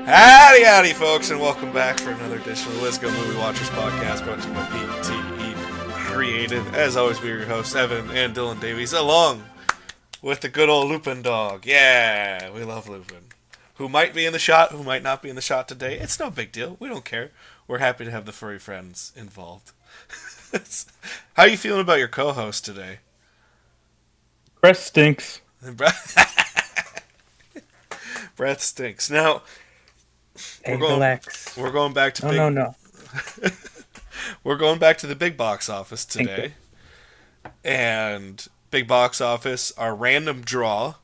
Howdy, howdy, folks, and welcome back for another edition of the Wisco Movie Watchers podcast brought to you by PTE Creative. As always, we're your hosts, Evan and Dylan Davies, along with the good old Lupin dog. Yeah, we love Lupin. Who might be in the shot, who might not be in the shot today. It's no big deal. We don't care. We're happy to have the furry friends involved. How are you feeling about your co-host today? Breath stinks. Breath stinks. Now, Hey, relax. we're going back to No. we're going back to the big box office today. And big box office, our random draw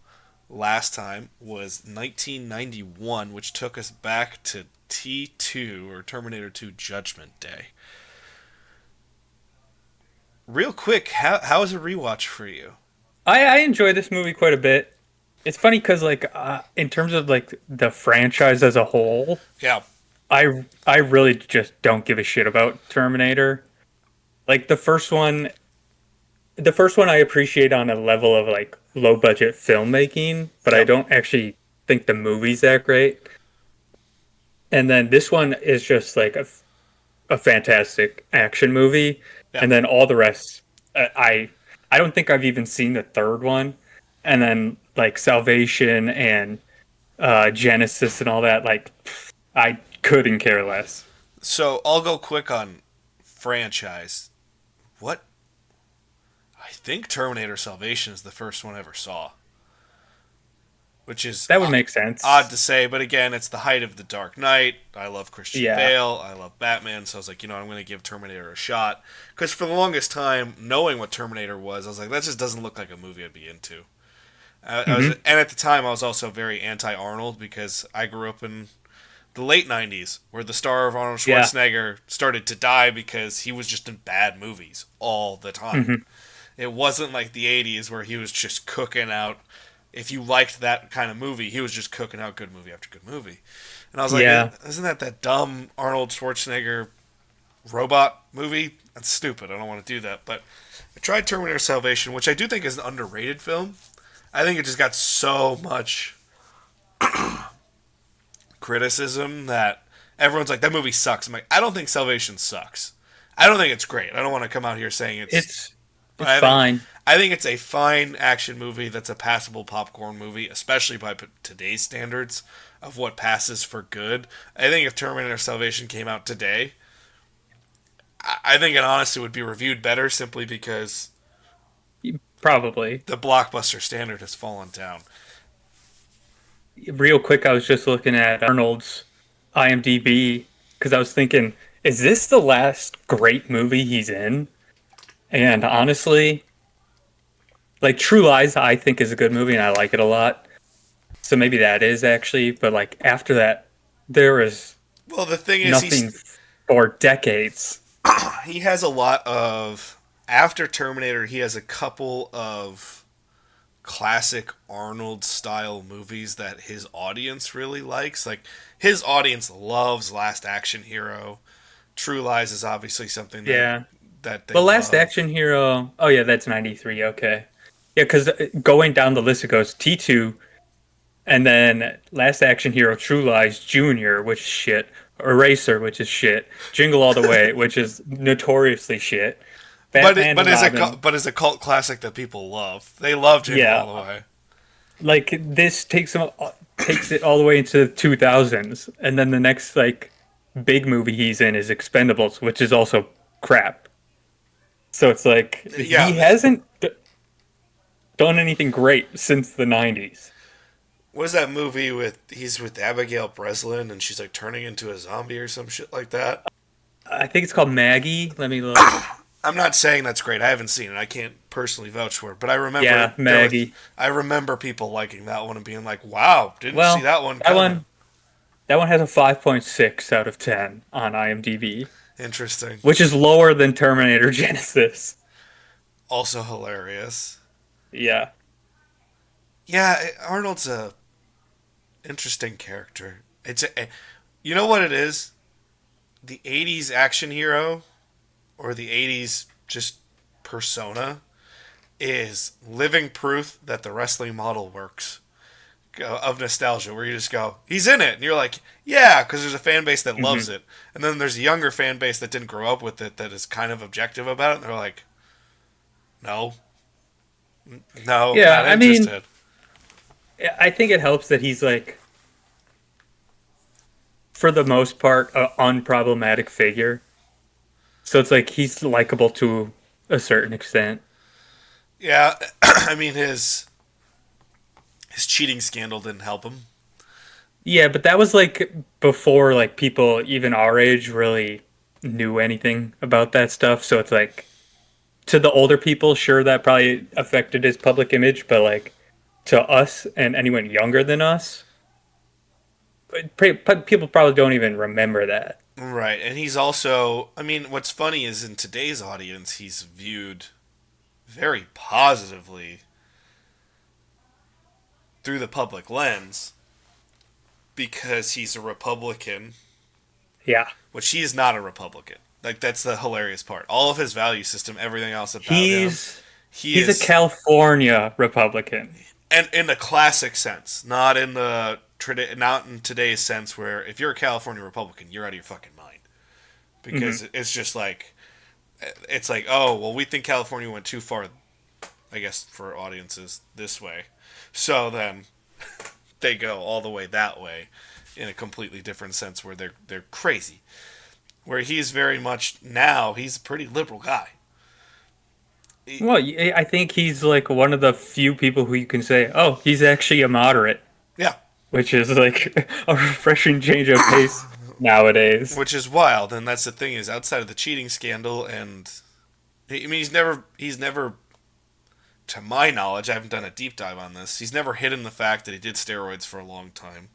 last time was 1991, which took us back to T2 or Terminator 2 Judgment Day. Real quick, how is a rewatch for you? I enjoy this movie quite a bit. It's funny because, in terms of the franchise as a whole, Yeah. I really just don't give a shit about Terminator. Like the first one I appreciate on a level of low budget filmmaking, but I Yep. don't actually think the movie's that great. And then this one is just like a fantastic action movie, Yeah. and then all the rest, I don't think I've even seen the third one, and then like Salvation and Genesis and all that, I couldn't care less. So I'll go quick on franchise. What? I think Terminator Salvation is the first one I ever saw. Which is That would make sense. odd to say, but again, it's the height of the Dark Knight. I love Christian Yeah. Bale. I love Batman. So I was like, I'm going to give Terminator a shot. Because for the longest time, knowing what Terminator was, I was like, that just doesn't look like a movie I'd be into. And at the time, I was also very anti-Arnold because I grew up in the late 90s where the star of Arnold Yeah. Schwarzenegger started to die because he was just in bad movies all the time. It wasn't like the 80s where he was just cooking out. If you liked that kind of movie, he was just cooking out good movie after good movie. And I was like, Yeah. isn't that dumb Arnold Schwarzenegger robot movie? That's stupid. I don't want to do that. But I tried Terminator Salvation, which I do think is an underrated film. I think it just got so much criticism that everyone's like, that movie sucks. I'm like, I don't think Salvation sucks. I don't think it's great. I don't want to come out here saying It's but it's fine. I think it's a fine action movie that's a passable popcorn movie, especially by today's standards of what passes for good. I think if Terminator Salvation came out today, I think it honestly would be reviewed better simply because Probably. the blockbuster standard has fallen down. Real quick, I was just looking at Arnold's IMDb because I was thinking, is this the last great movie he's in? And honestly, like True Lies, I think is a good movie and I like it a lot. So maybe that is actually, but like after that, there is Well, the thing is, nothing for decades. he has a lot of after Terminator. He has a couple of classic Arnold style movies that his audience really likes. Like his audience loves Last Action Hero. True Lies is obviously something Yeah. that they The Last love. Action Hero. Oh yeah, that's 93. Okay. Yeah, because going down the list, it goes T2, and then Last Action Hero, True Lies, Junior, which is shit, Eraser, which is shit, Jingle All the Way, which is notoriously shit, Batman But and is Robin. is a cult classic that people love. They love Jingle Yeah, All the Way. like this takes it all the way into the 2000s, and then the next big movie he's in is Expendables, which is also crap. So it's like he Yeah. hasn't done anything great since the 90s. What is that movie with he's with Abigail Breslin and she's like turning into a zombie or some shit like that? I think it's called Maggie. Let me look. I'm not saying that's great. I haven't seen it. I can't personally vouch for it, but I remember Yeah, Maggie. I remember people liking that one and being like, "Wow, didn't Well, see that one that coming." one that one has a 5.6 out of 10 on IMDb, Interesting. which is lower than Terminator Genesis. Also hilarious. Yeah. Yeah, Arnold's a interesting character. You know what it is? The 80s action hero or the 80s just persona is living proof that the wrestling model works. of nostalgia where you just go, he's in it, and you're like, yeah, because there's a fan base that loves Hmm. it, and then there's a younger fan base that didn't grow up with it that is kind of objective about it, and they're like, no, no, Yeah, not I mean, interested. I think it helps that he's like, for the most part, a unproblematic figure. So it's like he's likable to a certain extent. Yeah, I mean his cheating scandal didn't help him. Yeah, but that was like before like people even our age really knew anything about that stuff. So it's like to the older people, sure that probably affected his public image, but like to us and anyone younger than us, people probably don't even remember that. Right, and he's also, I mean, what's funny is in today's audience, he's viewed very positively through the public lens because he's a Republican, Yeah. which he is not a Republican. Like that's the hilarious part. All of his value system, everything else about him, He's he he's a is, California Republican. and in the classic sense, not in the not in today's sense where if you're a California Republican, you're out of your fucking mind Hmm. because it's just like it's like, oh well, we think California went too far. I guess for audiences this way, so then they go all the way that way in a completely different sense where they're crazy. Where he's very much now, he's a pretty liberal guy. He, Well, I think he's like one of the few people who you can say, "Oh, he's actually a moderate," yeah, which is like a refreshing change of pace nowadays. which is wild, and that's the thing is outside of the cheating scandal, and I mean he's never, to my knowledge, I haven't done a deep dive on this. He's never hidden the fact that he did steroids for a long time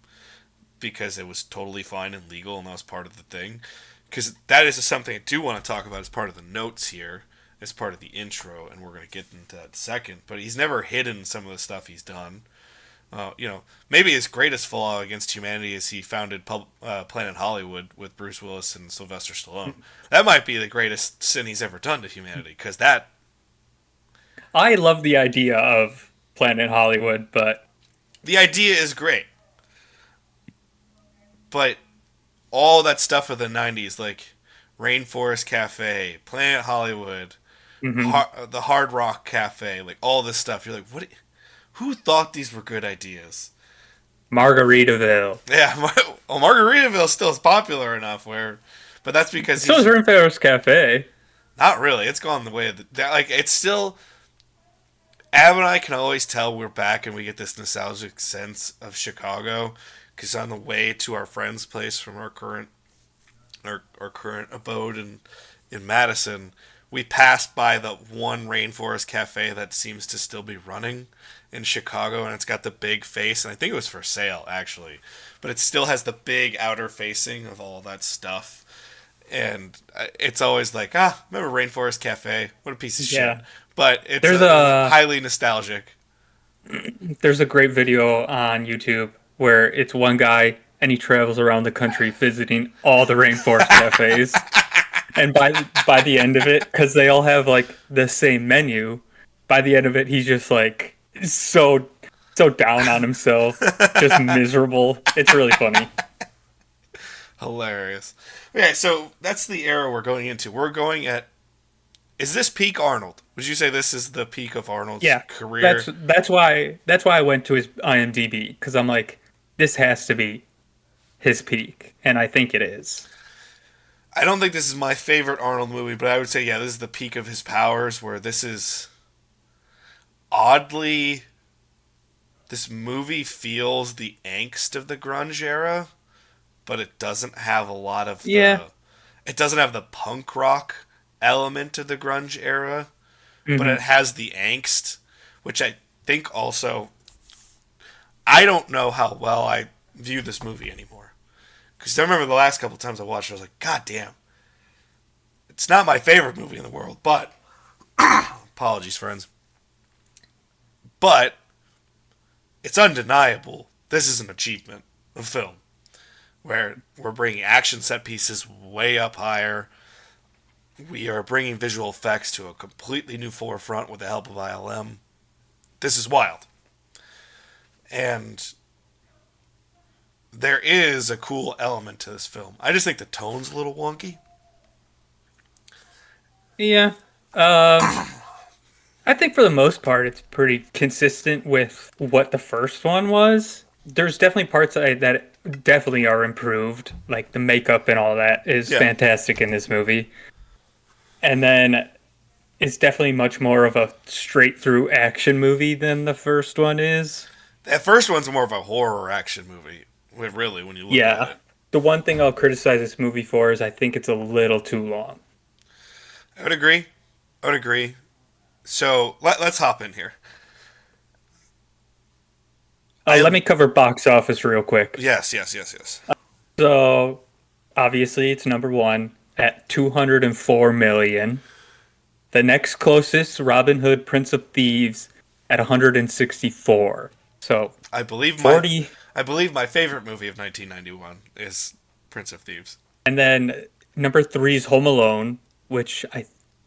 because it was totally fine and legal, and that was part of the thing. Because that is something I do want to talk about as part of the notes here, as part of the intro, and we're going to get into that in a second. But he's never hidden some of the stuff he's done. Maybe his greatest flaw against humanity is he founded Planet Hollywood with Bruce Willis and Sylvester Stallone. That might be the greatest sin he's ever done to humanity, because that I love the idea of Planet Hollywood, but the idea is great, but all that stuff of the '90s, like Rainforest Cafe, Planet Hollywood, mhm. the Hard Rock Cafe, like all this stuff. You're like, what? Who thought these were good ideas? Margaritaville. Yeah, well, Margaritaville still is popular enough where, but that's because So is he's Rainforest Cafe. not really. It's gone the way of like it's still. Ab and I can always tell we're back and we get this nostalgic sense of Chicago because on the way to our friend's place from our current abode in Madison, we passed by the one Rainforest Cafe that seems to still be running in Chicago, and it's got the big face, and I think it was for sale actually, but it still has the big outer facing of all that stuff, and it's always like, remember Rainforest Cafe? What a piece of shit! Yeah. But it's There's a a highly nostalgic. there's a great video on YouTube where it's one guy and he travels around the country visiting all the rainforest cafes. And by the end of it, because they all have like the same menu, by the end of it, he's just like so down on himself, just miserable. It's really funny. Hilarious. Okay, so that's the era we're going into. We're going at. Is this peak Arnold? Would you say this is the peak of Arnold's Yeah, career? that's why I went to his IMDb because I'm like, this has to be his peak, and I think it is. I don't think this is my favorite Arnold movie, but I would say, yeah, this is the peak of his powers, where this is oddly. This movie feels the angst of the grunge era, but it doesn't have a lot of Yeah. the. It doesn't have the punk rock element of the grunge era, but Hmm. it has the angst, which I think also. I don't know how well I view this movie anymore. Because I remember the last couple times I watched it, I was like, God damn. It's not my favorite movie in the world, but. Apologies, friends. But it's undeniable. This is an achievement of film. Where we're bringing action set pieces way up higher. We are bringing visual effects to a completely new forefront with the help of ILM. This is wild. And there is a cool element to this film. I just think the tone's a little wonky. Yeah. Um, I think for the most part, it's pretty consistent with what the first one was. There's definitely parts that definitely are improved, like the makeup and all that is Yeah. fantastic in this movie. And then it's definitely much more of a straight through action movie than the first one is. That first one's more of a horror action movie, really, when you look at Yeah. it. The one thing I'll criticize this movie for is I think it's a little too long. I would agree. I would agree. So let's hop in here. Let me cover box office real quick. Yes, yes, yes, yes. So, obviously, it's number one at 204 million. The next closest, Robin Hood, Prince of Thieves, at 164. So, I believe my 40. I believe my favorite movie of 1991 is Prince of Thieves. And then number three is Home Alone, which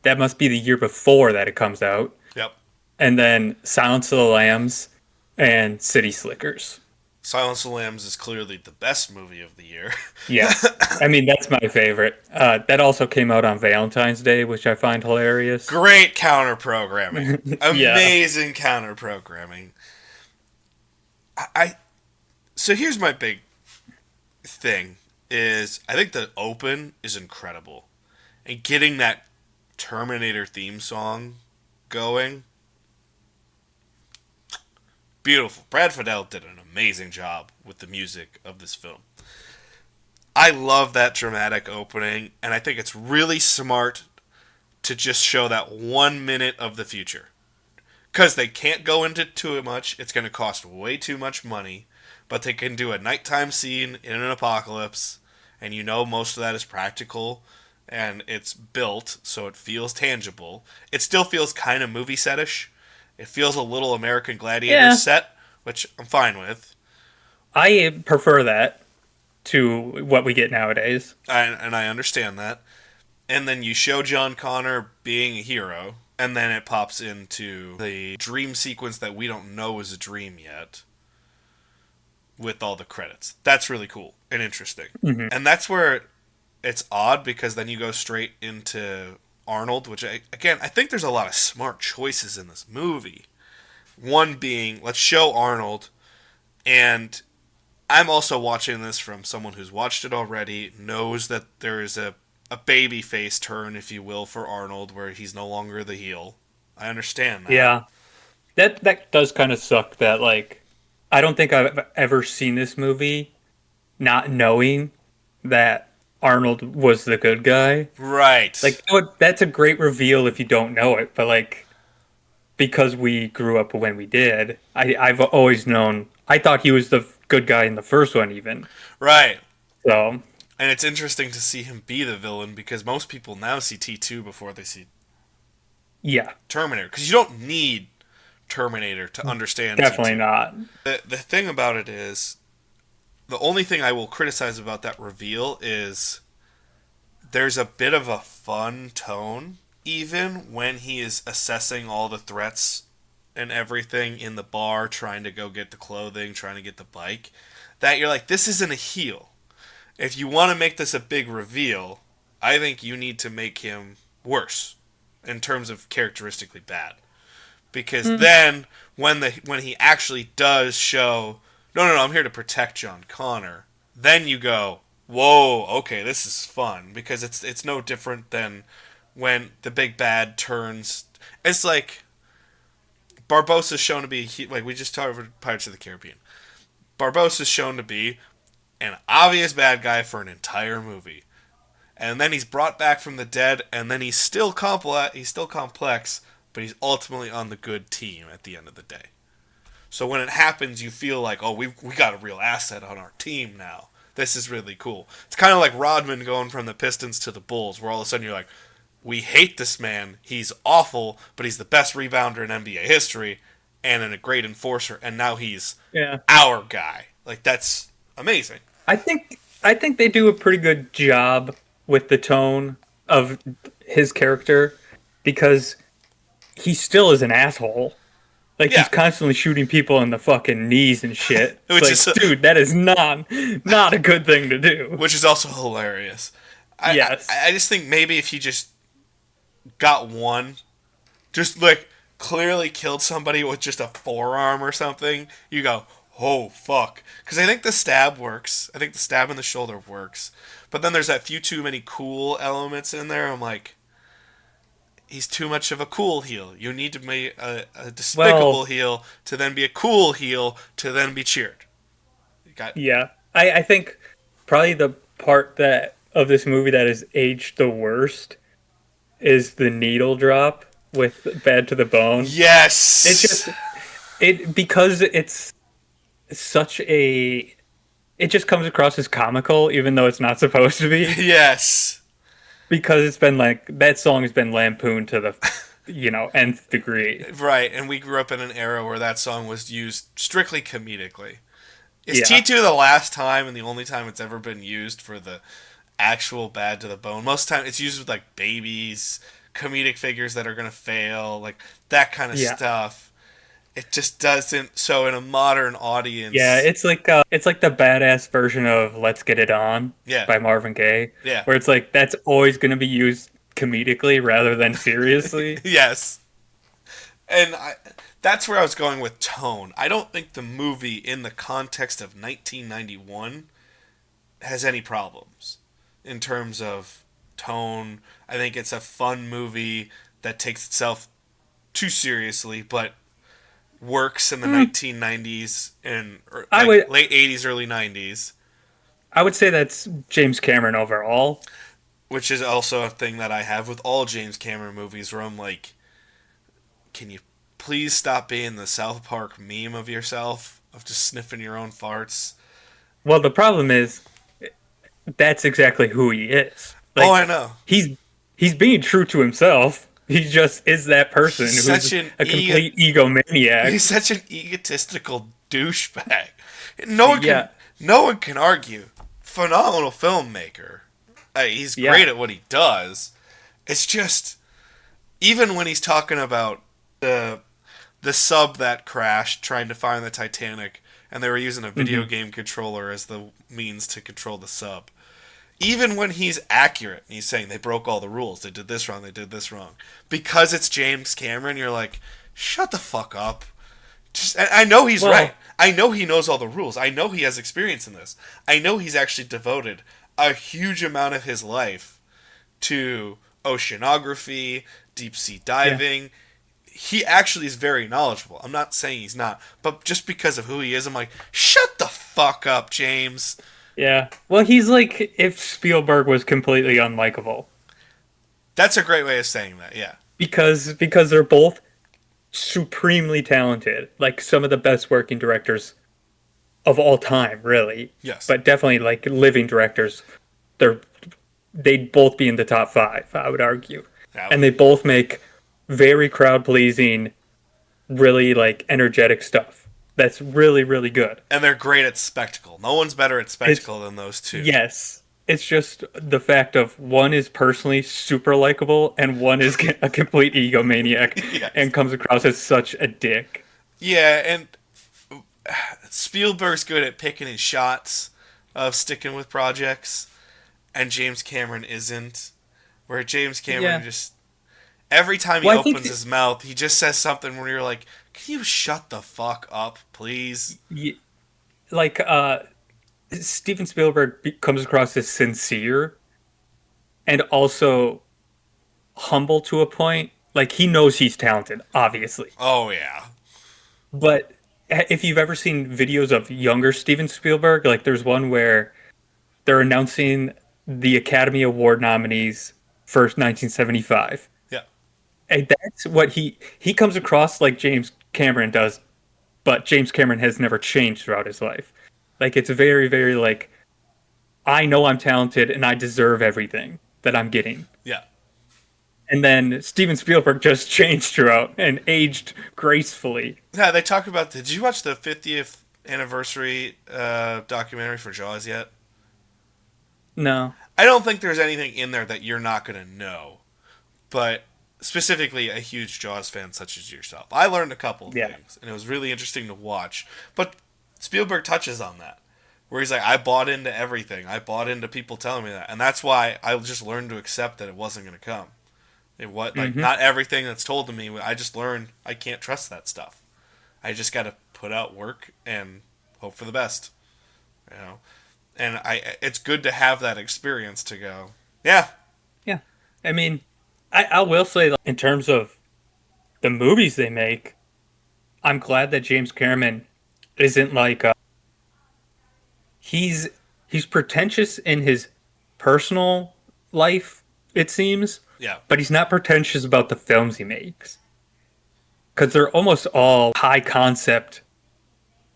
that must be the year before that it comes out. Yep. And then Silence of the Lambs and City Slickers. Silence of the Lambs is clearly the best movie of the year. Yes. I mean, that's my favorite. That also came out on Valentine's Day, which I find hilarious. Great counter programming. Yeah. Amazing counter programming. So here's my big thing is I think the open is incredible. And getting that Terminator theme song going, beautiful. Brad Fiedel did an amazing job with the music of this film. I love that dramatic opening, and I think it's really smart to just show that 1 minute of the future. Because they can't go into too much, it's going to cost way too much money, but they can do a nighttime scene in an apocalypse, and you know most of that is practical, and it's built, so it feels tangible. It still feels kind of movie setish. It feels a little American Gladiator set, which I'm fine with. I prefer that to what we get nowadays. And I understand that. And then you show John Connor being a hero, and then it pops into the dream sequence that we don't know is a dream yet with all the credits. That's really cool and interesting. Mm-hmm. And that's where it's odd because then you go straight into Arnold, which, I think there's a lot of smart choices in this movie. One being, let's show Arnold, and I'm also watching this from someone who's watched it already, knows that there is a baby face turn, if you will, for Arnold, where he's no longer the heel. I understand that. Yeah. That does kind of suck that, like, I don't think I've ever seen this movie not knowing that Arnold was the good guy. Right. Like, that's a great reveal if you don't know it, but, like, because we grew up when we did, I've always known, I thought he was the good guy in the first one, even. Right. So. And it's interesting to see him be the villain because most people now see T2 before they see Terminator. Because you don't need Terminator to understand Definitely T2. not. The thing about it is, the only thing I will criticize about that reveal is there's a bit of a fun tone, even when he is assessing all the threats and everything in the bar, trying to go get the clothing, trying to get the bike, that you're like, this isn't a heel. If you want to make this a big reveal, I think you need to make him worse in terms of characteristically bad. Because then, when he actually does show, no, I'm here to protect John Connor, then you go, whoa, okay, this is fun. Because it's no different than when the big bad turns. It's like Barbossa's shown to be, like we just talked about Pirates of the Caribbean. Barbossa's shown to be an obvious bad guy for an entire movie. And then he's brought back from the dead, and then he's still complex, but he's ultimately on the good team at the end of the day. So when it happens, you feel like, oh, we got a real asset on our team now. This is really cool. It's kind of like Rodman going from the Pistons to the Bulls, where all of a sudden you're like, we hate this man. He's awful, but he's the best rebounder in NBA history and a great enforcer, and now he's our guy. Like, that's amazing. I think they do a pretty good job with the tone of his character because he still is an asshole. Like Yeah, he's constantly shooting people in the fucking knees and shit. It's which like, is dude, that is not a good thing to do. which is also hilarious. Yes. I just think maybe if he just got one, just like clearly killed somebody with just a forearm or something, you go, oh fuck. Because I think the stab works. I think the stab in the shoulder works. But then there's that few too many cool elements in there. I'm like, he's too much of a cool heel. You need to be a despicable Well, heel to then be a cool heel to then be cheered. You got yeah. I think probably the part that of this movie that is aged the worst is the needle drop with Bad to the Bone. It yes, just it because it's such a it just comes across as comical even though it's not supposed to be yes. because it's been like that song has been lampooned to the nth degree. Right, and we grew up in an era where that song was used strictly comedically. Is Yeah. T2 the last time and the only time it's ever been used for the actual bad to the bone? Most of the time it's used with like babies, comedic figures that are going to fail, like that kind of Yeah. stuff. It just doesn't. So in a modern Yeah, audience, it's like the badass version of Let's Get It On yeah, by Marvin Gaye, yeah, where it's like that's always going to be used comedically rather than seriously. yes. And that's where I was going with tone. I don't think the movie, in the context of 1991, has any problems in terms of tone. I think it's a fun movie that takes itself too seriously, but works in the Mm, 1990s and I like would late 80s, early 90s, I would say that's James Cameron overall. which is also a thing that I have with all James Cameron movies where I'm like, can you please stop being the South Park meme of yourself, of just sniffing your own farts? Well, the problem is that's exactly who he is. Oh, I Like know. he's being true to himself. He just is that person He's who's such an a complete egomaniac. he's such an egotistical douchebag. No one can Yeah, no one can argue. Phenomenal filmmaker. He's yeah, great at what he does. It's just even when he's talking about the the sub that crashed trying to find the Titanic and they were using a video hmm game controller as the means to control the sub. Even when he's accurate and he's saying they broke all the rules, they did this wrong, they did this wrong. Because it's James Cameron, you're like, shut the fuck up. Just, I know he's right. Well, I know he knows all the rules. I know he has experience in this. I know he's actually devoted a huge amount of his life to oceanography, deep sea yeah. diving. He actually is very knowledgeable. I'm not saying he's not, but just because of who he is, I'm like, shut the fuck up, James. Yeah. Well, he's like if Spielberg was completely unlikable That's a great way of saying that. Yeah. because they're both supremely talented, like some of the best working directors of all time, really. Yes. But definitely like living directors, they're they'd both be in the top 5, I would argue. Yeah. And they both make very crowd pleasing, really like energetic stuff. That's really really good. And they're great at spectacle. No one's better at It's spectacle than those two. Yes. It's just the fact of one is personally super likable and one is a complete egomaniac Yes. and comes across as such a dick. Yeah, and Spielberg's good at picking his shots of sticking with projects, and James Cameron isn't. Where James Cameron Yeah. just every time he Well, I think opens his mouth, he just says something where you're like, "Can you shut the fuck up, please?" like Steven Spielberg comes across as sincere and also humble to a point. Like he knows he's talented, obviously. Oh yeah, But if you've ever seen videos of younger Steven Spielberg, like there's one where they're announcing the Academy Award nominees for 1975. yeah, And that's what he comes across like James Cameron does, but James Cameron has never changed throughout his life. Like it's very, very like I know I'm talented and I deserve everything that I'm getting. yeah. And then Steven Spielberg just changed throughout and aged gracefully. Yeah, they talk about. Did you watch the 50th anniversary documentary for Jaws yet? No. I don't think there's anything in there that you're not gonna know, but specifically a huge Jaws fan such as yourself, I learned a couple of Yeah. things, and it was really interesting to watch. But Spielberg touches on that, where he's like, I bought into everything. I bought into people telling me that, and that's why I just learned to accept that it wasn't going to come. Hmm. Not everything that's told to me. I just learned I can't trust that stuff. I just got to put out work and hope for the best, you know. And it's good to have that experience to go, yeah, Yeah. I mean, I will say, like, in terms of the movies they make, I'm glad that James Cameron isn't like he's he's pretentious in his personal life, it seems, yeah, but he's not pretentious about the films he makes because they're almost all high concept,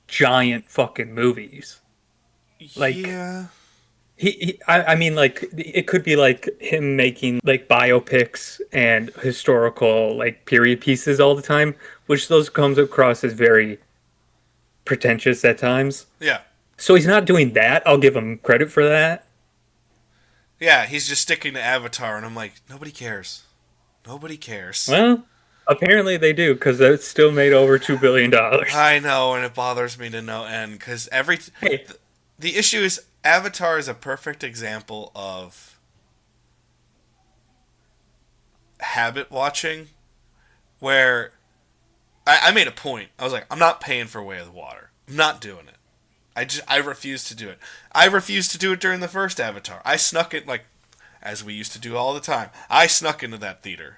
giant fucking movies. Like yeah, I mean, like it could be like him making like biopics and historical like period pieces all the time, which those comes across as very pretentious at times. yeah, So he's not doing that. I'll give him credit for that. yeah. He's just sticking to Avatar, and I'm like, nobody cares. Nobody cares. Well, apparently they do because it still made over $2 billion. I know, and it bothers me to no end because Hey, the issue is Avatar is a perfect example of habit watching, where I made a point. I was like, I'm not paying for Way of the Water. I'm not doing it. I refuse to do it. I refused to do it during the first Avatar. I snuck it like as we used to do all the time. I snuck into that theater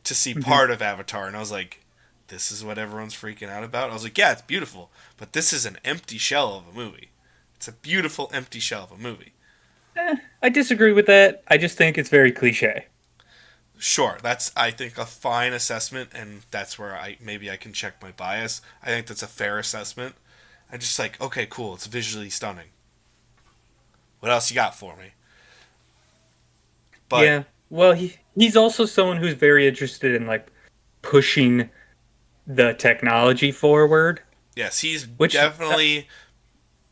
to see mhm. part of Avatar, and I was like, this is what everyone's freaking out about. I was like, yeah, it's beautiful, but this is an empty shell of a movie. It's a beautiful empty shell of a movie. I disagree with that. I just think it's very cliche. Sure, that's I think a fine assessment, and that's where I maybe I can check my bias. I think that's a fair assessment. I just like, okay, cool, it's visually stunning. What else you got for me? But Yeah. Well, he's also someone who's very interested in like pushing the technology forward, yes, he's which definitely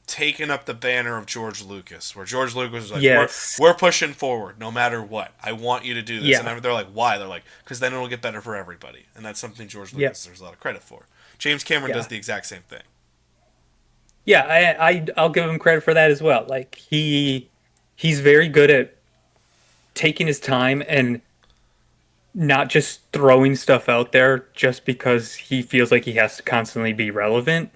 taken up the banner of George Lucas, where George Lucas was like, yes. we're pushing forward no matter what. I want you to do this, and Yeah. they're like, why? They're like, because then it'll get better for everybody, and that's something George Yeah. Lucas deserves a lot of credit for. James Cameron does Yeah. the exact same thing. Yeah, I'll give him credit for that as well. Like he's very good at taking his time and not just throwing stuff out there just because he feels like he has to constantly be relevant.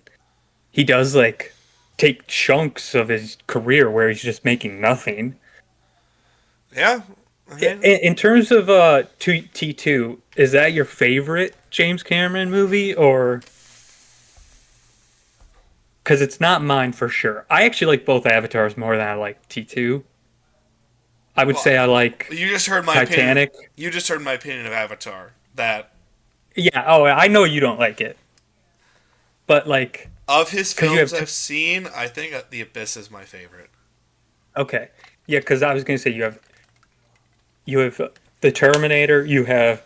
He does like take chunks of his career where he's just making nothing. Yeah, I mean, In terms of T2, is that your favorite James Cameron movie or cuz it's not mine for sure. I actually like both Avatars more than I like T2. I would well, say I like you just heard my opinion. Titanic. You just heard my opinion of Avatar. That Yeah, oh, I know you don't like it. But like of his cuz you films have I've seen, I think The Abyss is my favorite. okay. Yeah, cuz I was going to say you have the Terminator, you have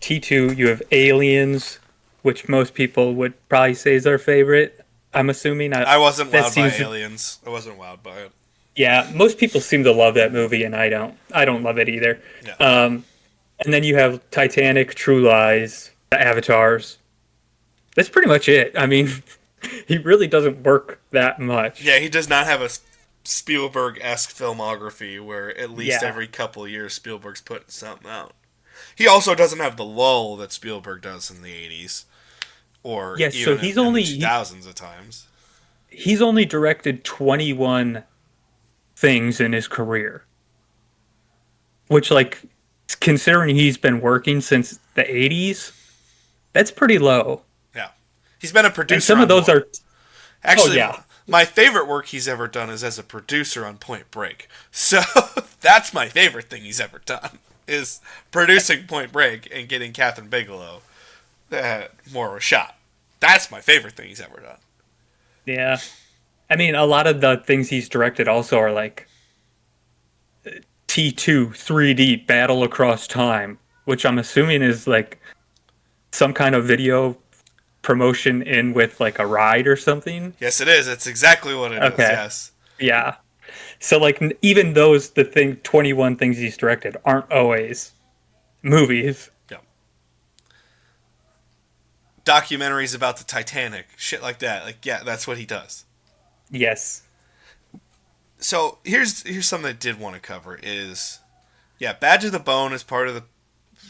T2, you have Aliens, which most people would probably say is their favorite. I'm assuming I wasn't that wowed by seems to, Aliens. I wasn't wowed by it. yeah, most people seem to love that movie and I don't. I don't love it either. Yeah, And then you have Titanic, True Lies, the Avatars. That's pretty much it. I mean, he really doesn't work that much. yeah. He does not have a Spielberg-esque filmography where at least Yeah. every couple of years Spielberg's putting something out. He also doesn't have the lull that Spielberg does in the '80s or Yeah, so even in the 2000s at times. he's only directed 21 things in his career, which like considering he's been working since the 80s, that's pretty low. Yeah, he's been a And producer some of on those more. are oh Actually, yeah. my favorite work he's ever done is as a producer on Point Break. So that's my favorite thing he's ever done is producing Point Break and getting Catherine Bigelow more of a shot. That's my favorite thing he's ever done. Yeah. I mean, a lot of the things he's directed also are like T2 3D Battle Across Time, which I'm assuming is like some kind of video promotion in with like a ride or something. Yes, it is. It's exactly what it is. Okay. Yes. Yeah. So like even those the thing 21 things he's directed aren't always movies. Yeah. documentaries about the Titanic, shit like that. Like, yeah, that's what he does. Yes. So here's something I did want to cover is, yeah, Bad to the Bone is part of the,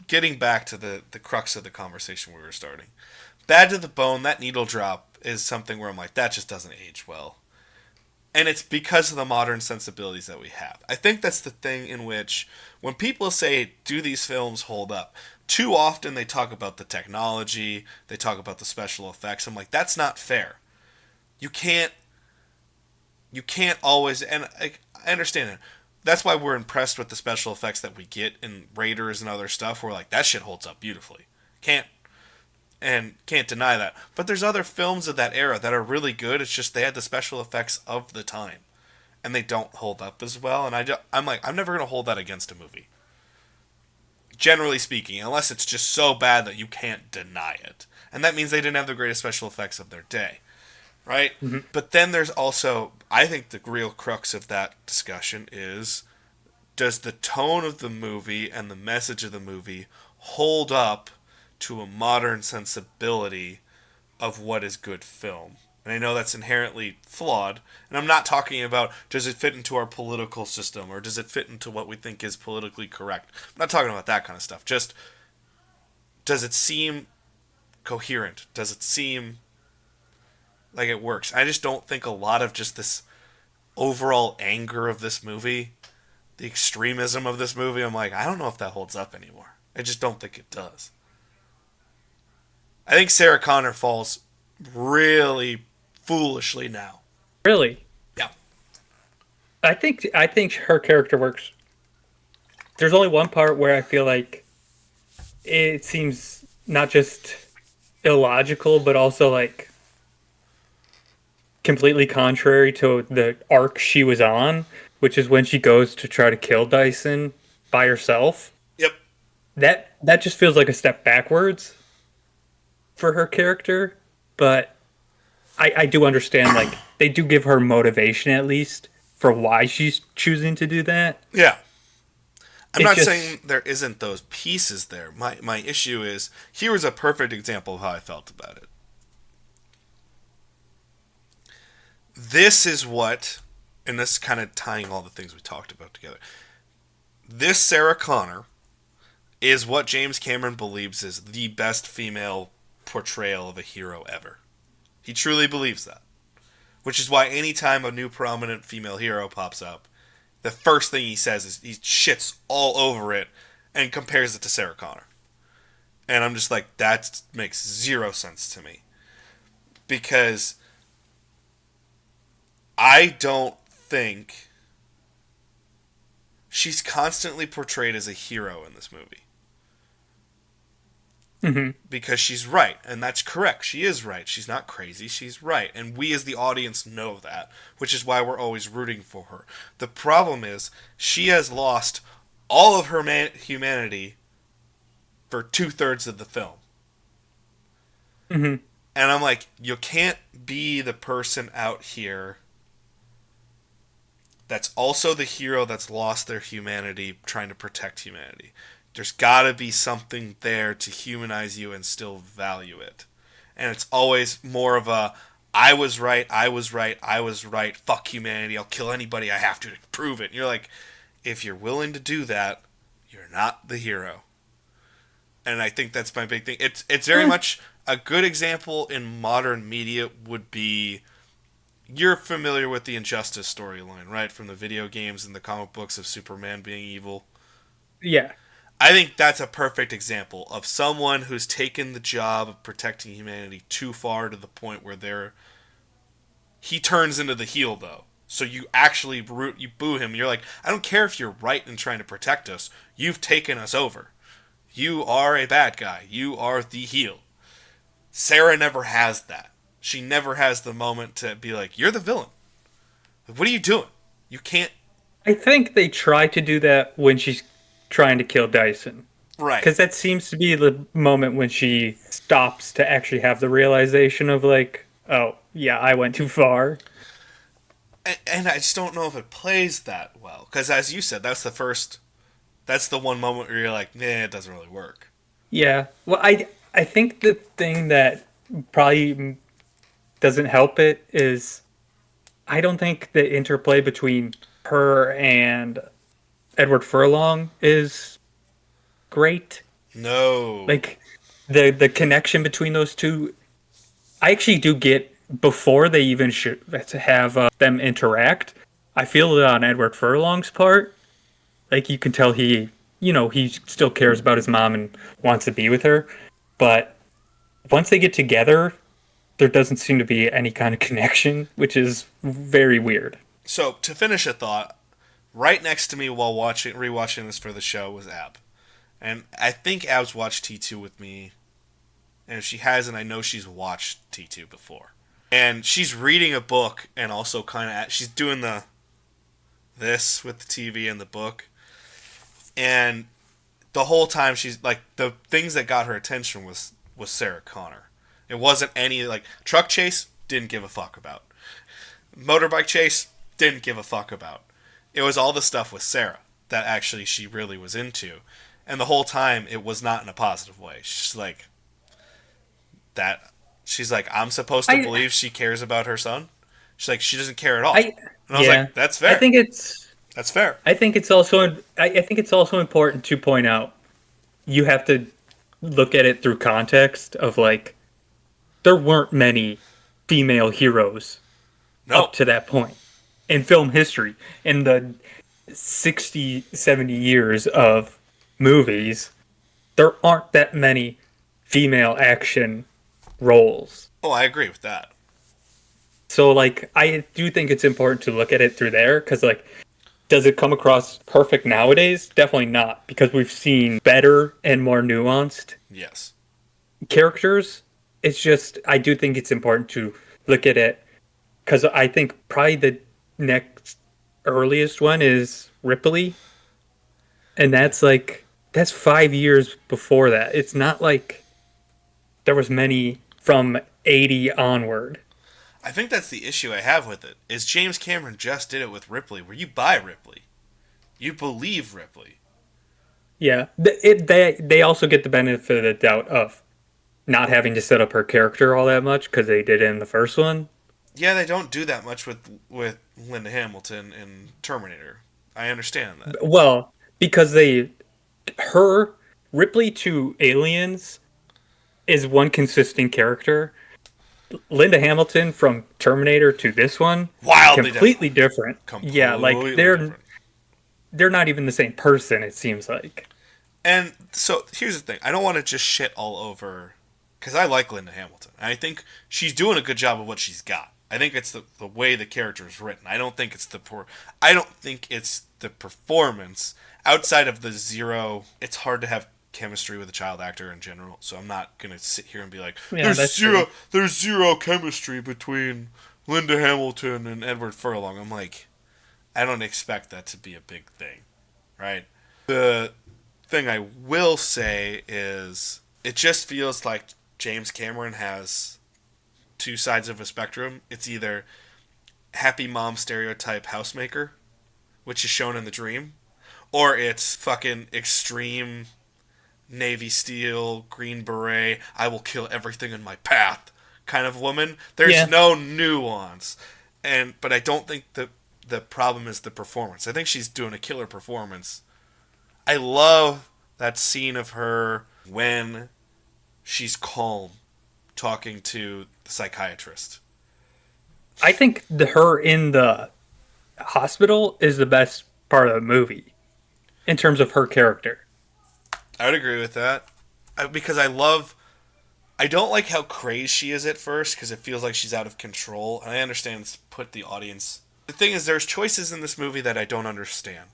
getting back to the crux of the conversation we were starting. Bad to the Bone, that needle drop is something where I'm like, that just doesn't age well. And it's because of the modern sensibilities that we have. I think that's the thing in which, when people say, do these films hold up? Too often they talk about the technology, they talk about the special effects. I'm like, that's not fair. You can't always, and I understand it. That's why we're impressed with the special effects that we get in Raiders and other stuff. We're like, that shit holds up beautifully. Can't deny that. But there's other films of that era that are really good. It's just they had the special effects of the time, and they don't hold up as well. And I'm like, I'm never gonna hold that against a movie. Generally speaking, unless it's just so bad that you can't deny it, and that means they didn't have the greatest special effects of their day, right? Mm-hmm. But then there's also, I think the real crux of that discussion is, does the tone of the movie and the message of the movie hold up to a modern sensibility of what is good film? And I know that's inherently flawed, and I'm not talking about does it fit into our political system or does it fit into what we think is politically correct. I'm not talking about that kind of stuff. Just, does it seem coherent? Does it seem like it works? I just don't think a lot of just this overall anger of this movie, the extremism of this movie, I'm like, I don't know if that holds up anymore. I just don't think it does. I think Sarah Connor falls really foolishly now. Really? Yeah. I think her character works. There's only one part where I feel like it seems not just illogical, but also like completely contrary to the arc she was on, which is when she goes to try to kill Dyson by herself. Yep. That just feels like a step backwards for her character, but I do understand, like, they do give her motivation at least for why she's choosing to do that. Yeah. I'm not saying there isn't those pieces there. My issue is, here is a perfect example of how I felt about it. This is what, and this is kind of tying all the things we talked about together. This Sarah Connor is what James Cameron believes is the best female portrayal of a hero ever. He truly believes that. Which is why anytime a new prominent female hero pops up, the first thing he says is he shits all over it and compares it to Sarah Connor. And I'm just like, that makes zero sense to me. Because I don't think she's constantly portrayed as a hero in this movie. Mm-hmm. Because she's right, and that's correct. She is right. She's not crazy. She's right. And we as the audience know that, which is why we're always rooting for her. The problem is, she has lost all of her humanity for 2/3 of the film. Mm-hmm. And I'm like, you can't be the person out here that's also the hero that's lost their humanity trying to protect humanity. There's got to be something there to humanize you and still value it. And it's always more of a, I was right, fuck humanity, I'll kill anybody I have to prove it. And you're like, if you're willing to do that, you're not the hero. And I think that's my big thing. It's very much a good example in modern media would be, you're familiar with the Injustice storyline, right? From the video games and the comic books of Superman being evil. Yeah. I think that's a perfect example of someone who's taken the job of protecting humanity too far to the point where he turns into the heel, though. So you actually you boo him. You're like, I don't care if you're right in trying to protect us. You've taken us over. You are a bad guy. You are the heel. Sarah never has that. She never has the moment to be like, you're the villain. What are you doing? You can't. I think they try to do that when she's trying to kill Dyson. Right. Because that seems to be the moment when she stops to actually have the realization of like, oh, yeah, I went too far. And I just don't know if it plays that well. Because as you said, that's the one moment where you're like, nah, it doesn't really work. Yeah. Well, I think the thing that probably doesn't help it is I don't think the interplay between her and Edward Furlong is great. No. Like the connection between those two, I actually do get before they even should have them interact. I feel it on Edward Furlong's part. Like you can tell he still cares about his mom and wants to be with her. But once they get together, there doesn't seem to be any kind of connection, which is very weird. So to finish a thought, right next to me while rewatching this for the show was Ab, and I think Ab's watched T2 with me, and if she hasn't, I know she's watched T2 before, and she's reading a book and also kind of she's doing this with the TV and the book, and the whole time she's like the things that got her attention was Sarah Connor. It wasn't any like truck chase, didn't give a fuck about. Motorbike chase, didn't give a fuck about. It was all the stuff with Sarah that actually she really was into. And the whole time it was not in a positive way. She's like, I'm supposed to believe she cares about her son? She's like, she doesn't care at all. I And I was like, that's fair. That's fair. I think it's also I think it's also important to point out you have to look at it through context of like there weren't many female heroes No. up to that point in film history. In the 60, 70 years of movies, there aren't that many female action roles. Oh, I agree with that. So, like, I do think it's important to look at it through there because, like, does it come across perfect nowadays? Definitely not, because we've seen better and more nuanced Yes. characters. It's just, I do think it's important to look at it because I think probably the next earliest one is Ripley. And that's 5 years before that. It's not like there was many from 80 onward. I think that's the issue I have with it. Is James Cameron just did it with Ripley, where you buy Ripley. You believe Ripley. Yeah, they also get the benefit of the doubt of not having to set up her character all that much because they did it in the first one. Yeah, they don't do that much with Linda Hamilton in Terminator. I understand that. Well, because her Ripley to Aliens is one consistent character. Linda Hamilton from Terminator to this one, Wildly completely different. Completely Yeah, like different. they're not even the same person. It seems like. And so here's the thing: I don't want to just shit all over, because I like Linda Hamilton. I think she's doing a good job of what she's got. I think it's the way the character is written. I don't think it's the performance outside of the zero. It's hard to have chemistry with a child actor in general, so I'm not gonna sit here and be like, Yeah, that's true. there's zero chemistry between Linda Hamilton and Edward Furlong. I'm like, I don't expect that to be a big thing, right? The thing I will say is it just feels like James Cameron has two sides of a spectrum. It's either happy mom stereotype housemaker, which is shown in The Dream, or it's fucking extreme Navy SEAL, Green Beret, I will kill everything in my path kind of woman. There's no nuance. But I don't think the problem is the performance. I think she's doing a killer performance. I love that scene of her when she's calm talking to the psychiatrist. I think her in the hospital is the best part of the movie in terms of her character. I would agree with that. Because I don't like how crazed she is at first because it feels like she's out of control. And I understand it's put the audience. The thing is, there's choices in this movie that I don't understand.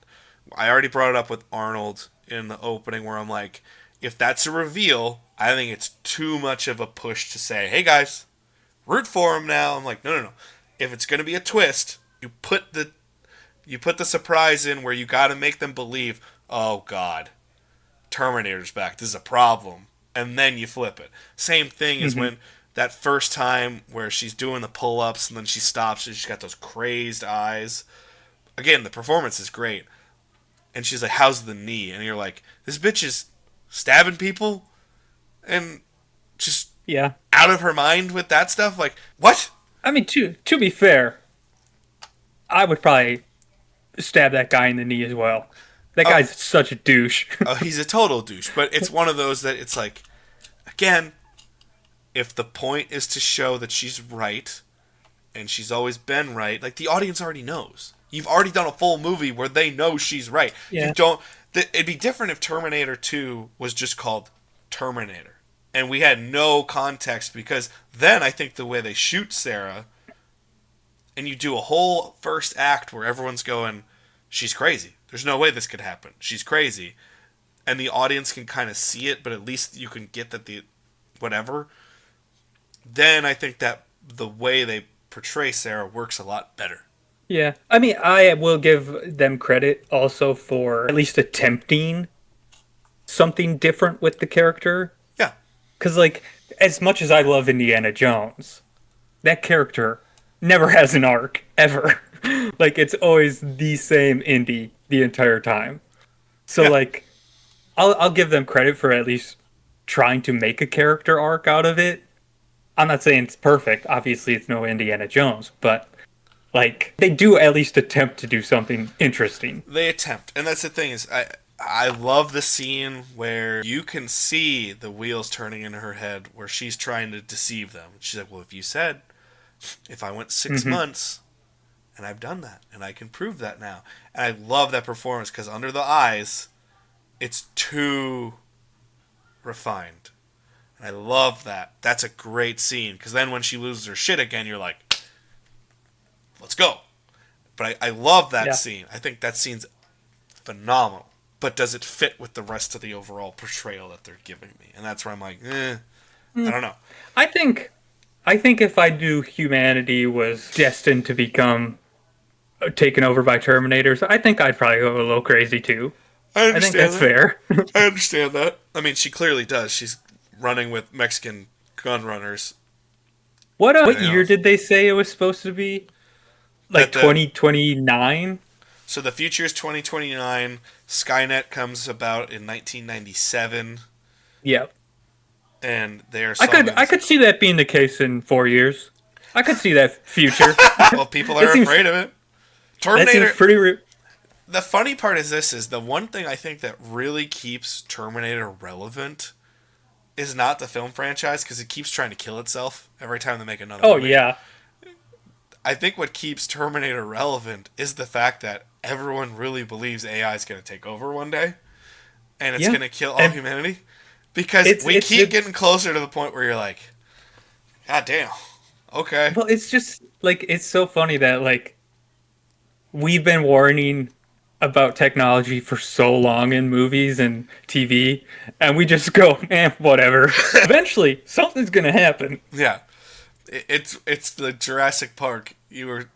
I already brought it up with Arnold in the opening where I'm like, if that's a reveal, I think it's too much of a push to say, hey guys, root for him now. I'm like, no. If it's going to be a twist, you put the surprise in where you got to make them believe, oh god, Terminator's back. This is a problem. And then you flip it. Same thing as when that first time where she's doing the pull-ups and then she stops and she's got those crazed eyes. Again, the performance is great. And she's like, how's the knee? And you're like, this bitch is stabbing people? And just Yeah. out of her mind with that stuff. Like, what? I mean, to be fair, I would probably stab that guy in the knee as well. That Oh, guy's such a douche. oh, he's a total douche. But it's one of those that it's like, again, if the point is to show that she's right and she's always been right, like the audience already knows. You've already done a full movie where they know she's right. You Yeah. don't. It'd be different if Terminator 2 was just called Terminator and we had no context, because then I think the way they shoot Sarah, and you do a whole first act where everyone's going, she's crazy. There's no way this could happen. She's crazy. And the audience can kind of see it, but at least you can get that the whatever. Then I think that the way they portray Sarah works a lot better. Yeah. I mean, I will give them credit also for at least attempting something different with the character. Yeah. Because, like, as much as I love Indiana Jones, that character never has an arc, ever. Like, it's always the same Indy the entire time. So, Yeah. like, I'll give them credit for at least trying to make a character arc out of it. I'm not saying it's perfect. Obviously, it's no Indiana Jones, but like they do at least attempt to do something interesting. They attempt. And that's the thing is I love the scene where you can see the wheels turning in her head where she's trying to deceive them. She's like, well, if you said, if I went 6 months, and I've done that, and I can prove that now. And I love that performance because under the eyes, it's too refined. And I love that. That's a great scene because then when she loses her shit again, you're like, let's go. But I love that scene. I think that scene's phenomenal. But does it fit with the rest of the overall portrayal that they're giving me? And that's where I'm like, I don't know. I think if I knew humanity was destined to become taken over by Terminators, I think I'd probably go a little crazy too. I think that's fair. I understand that. I mean, she clearly does. She's running with Mexican gun runners. What year did they say it was supposed to be? Like 2029? So the future is 2029. Skynet comes about in 1997. Yep. And they are. I could see that being the case in 4 years. I could see that future. Well, people are afraid of it. Terminator. That seems pretty. The funny part is this: is the one thing I think that really keeps Terminator relevant is not the film franchise, because it keeps trying to kill itself every time they make another movie. Oh yeah. I think what keeps Terminator relevant is the fact that everyone really believes AI is going to take over one day, and it's going to kill all humanity. Because we keep getting closer to the point where you're like, God damn, okay. Well, it's just like it's so funny that like we've been warning about technology for so long in movies and TV, and we just go, whatever. Eventually, something's gonna happen. Yeah, it's the Jurassic Park. You were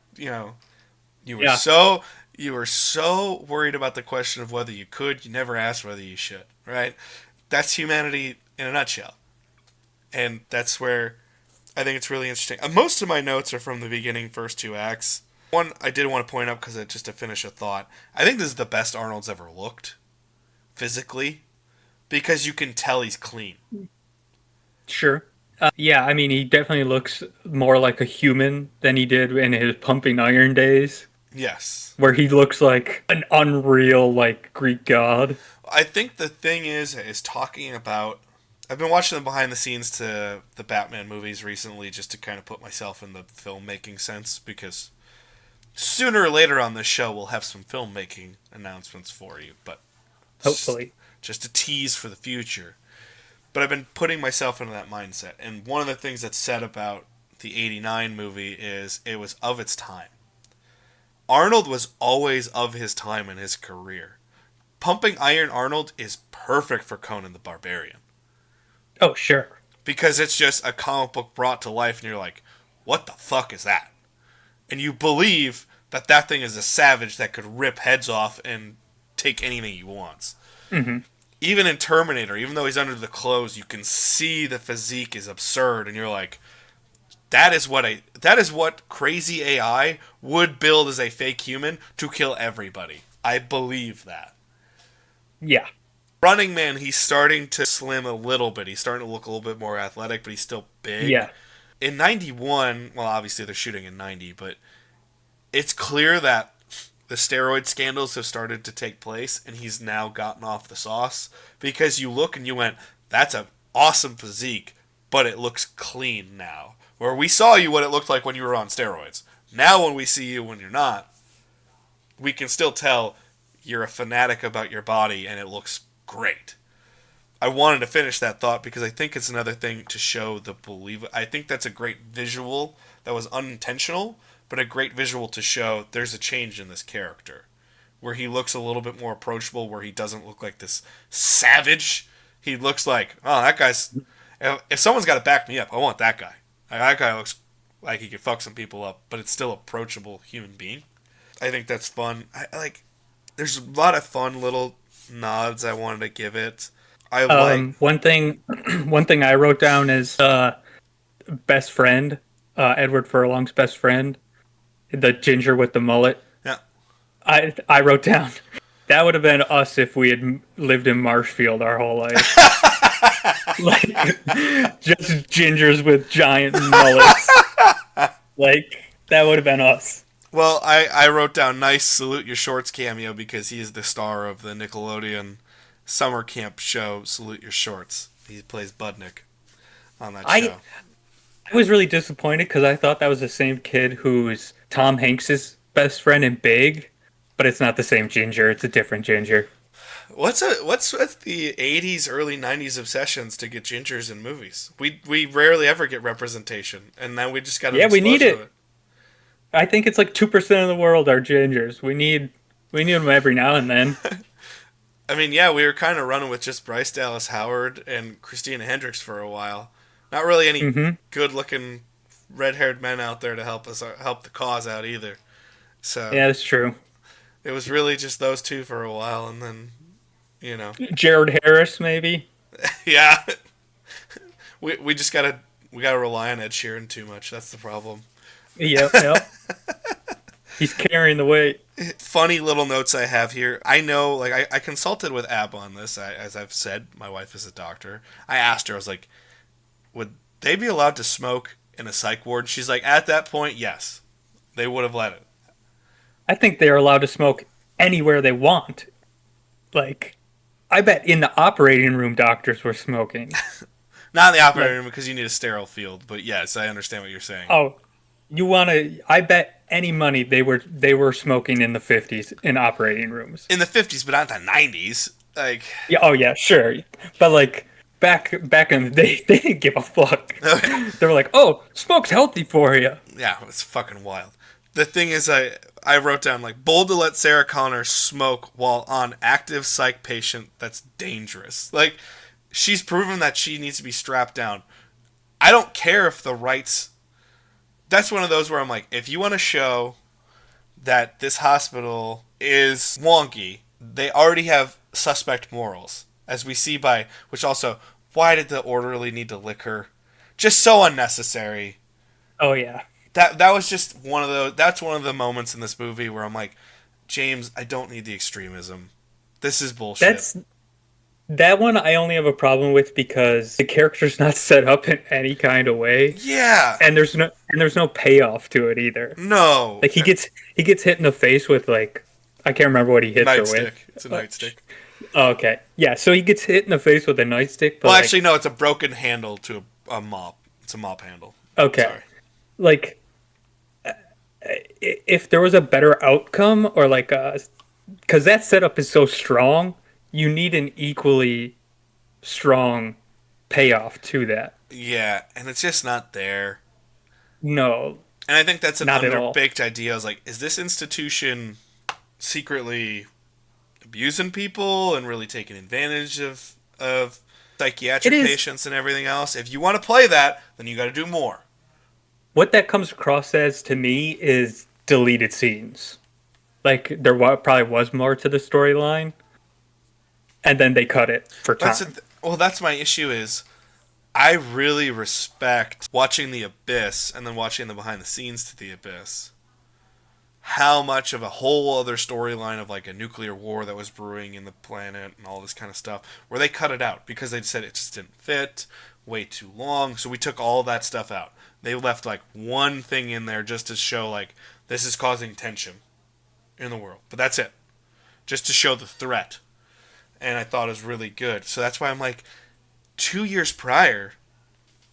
so worried about the question of whether you could. You never asked whether you should. Right? That's humanity in a nutshell, and that's where I think it's really interesting. Most of my notes are from the beginning, first 2 acts. One I did want to point out, because just to finish a thought, I think this is the best Arnold's ever looked, physically, because you can tell he's clean. Sure. Yeah, I mean, he definitely looks more like a human than he did in his pumping iron days. Yes. Where he looks like an unreal, like, Greek god. I think the thing is talking about... I've been watching the behind the scenes to the Batman movies recently just to kind of put myself in the filmmaking sense, because sooner or later on this show we'll have some filmmaking announcements for you, but hopefully just a tease for the future. But I've been putting myself into that mindset, and one of the things that's said about the 89 movie is it was of its time. Arnold was always of his time in his career. Pumping Iron Arnold is perfect for Conan the Barbarian. Oh, sure. Because it's just a comic book brought to life, and you're like, what the fuck is that? And you believe that that thing is a savage that could rip heads off and take anything he wants. Mm-hmm. Even in Terminator, even though he's under the clothes, you can see the physique is absurd, and you're like, that is what crazy AI would build as a fake human to kill everybody. I believe that. Yeah. Running Man, he's starting to slim a little bit. He's starting to look a little bit more athletic, but he's still big. Yeah. In 91, well, obviously they're shooting in 90, but it's clear that the steroid scandals have started to take place, and he's now gotten off the sauce. Because you look and you went, that's an awesome physique, but it looks clean now. Where we saw you what it looked like when you were on steroids. Now when we see you when you're not, we can still tell you're a fanatic about your body, and it looks great. I wanted to finish that thought because I think it's another thing to show the belief. I think that's a great visual that was unintentional, but a great visual to show there's a change in this character. Where he looks a little bit more approachable, where he doesn't look like this savage. He looks like, oh, that guy's... If someone's got to back me up, I want that guy. That guy looks like he could fuck some people up, but it's still approachable human being. I think that's fun. There's a lot of fun little nods I wanted to give it. One thing I wrote down is best friend, Edward Furlong's best friend, the ginger with the mullet. Yeah. I wrote down that would have been us if we had lived in Marshfield our whole life. Like just gingers with giant mullets. Like that would have been us. Well, I wrote down nice Salute Your Shorts cameo because he is the star of the Nickelodeon summer camp show Salute Your Shorts. He plays Budnick on that show. I was really disappointed because I thought that was the same kid who's Tom Hanks's best friend in Big, but it's not the same ginger. It's a different ginger. What's with the 80s, early 90s obsessions to get gingers in movies? We rarely ever get representation, and now we just got we need it. I think it's like 2% of the world are gingers. We need them every now and then. I mean, yeah, we were kind of running with just Bryce Dallas Howard and Christina Hendricks for a while. Not really any good-looking red-haired men out there to help the cause out either. So yeah, that's true. It was really just those two for a while, and then, Jared Harris maybe. Yeah, we just gotta rely on Ed Sheeran too much. That's the problem. Yep. He's carrying the weight. Funny little notes I have here. I know, like, I consulted with Ab on this. As I've said, my wife is a doctor. I asked her, I was like, would they be allowed to smoke in a psych ward? She's like, at that point, yes. They would have let it. I think they're allowed to smoke anywhere they want. Like, I bet in the operating room doctors were smoking. Not in the operating room because you need a sterile field, but yes, I understand what you're saying. Oh, I bet any money they were smoking in the 50s in operating rooms. In the 50s, but not the 90s. Like, yeah, oh yeah, sure. But like back in the day, they didn't give a fuck. Okay. They were like, "Oh, smoke's healthy for you." Yeah, it's fucking wild. The thing is, I wrote down, like, bold to let Sarah Connor smoke while on active psych patient. That's dangerous. Like, she's proven that she needs to be strapped down. I don't care if the rights... That's one of those where I'm like, if you want to show that this hospital is wonky, they already have suspect morals, as we see by... Which also, why did the orderly need to lick her? Just so unnecessary. Oh, yeah. That was just one of those... That's one of the moments in this movie where I'm like, James, I don't need the extremism. This is bullshit. That one I only have a problem with because the character's not set up in any kind of way. Yeah. And there's no payoff to it either. No. Like he gets hit in the face with, like, I can't remember what he hits her with. It's a nightstick. Oh, okay. Yeah, so he gets hit in the face with a nightstick. Well, actually, no, it's a broken handle to a mop. It's a mop handle. Okay. Sorry. Like, if there was a better outcome, or like, because that setup is so strong, you need an equally strong payoff to that. Yeah, and it's just not there. No. And I think that's an underbaked idea. I was like, is this institution secretly abusing people and really taking advantage of psychiatric patients and everything else? If you want to play that, then you got to do more. What that comes across as to me is deleted scenes. Like, there probably was more to the storyline, and then they cut it for time. That's my issue is, I really respect watching The Abyss and then watching the behind the scenes to The Abyss. how much of a whole other storyline of like a nuclear war that was brewing in the planet and all this kind of stuff, where they cut it out because they said it just didn't fit, way too long. So we took all that stuff out. They left like one thing in there just to show like this is causing tension in the world, but that's it, just to show the threat. And I thought it was really good. So that's why I'm like, 2 years prior,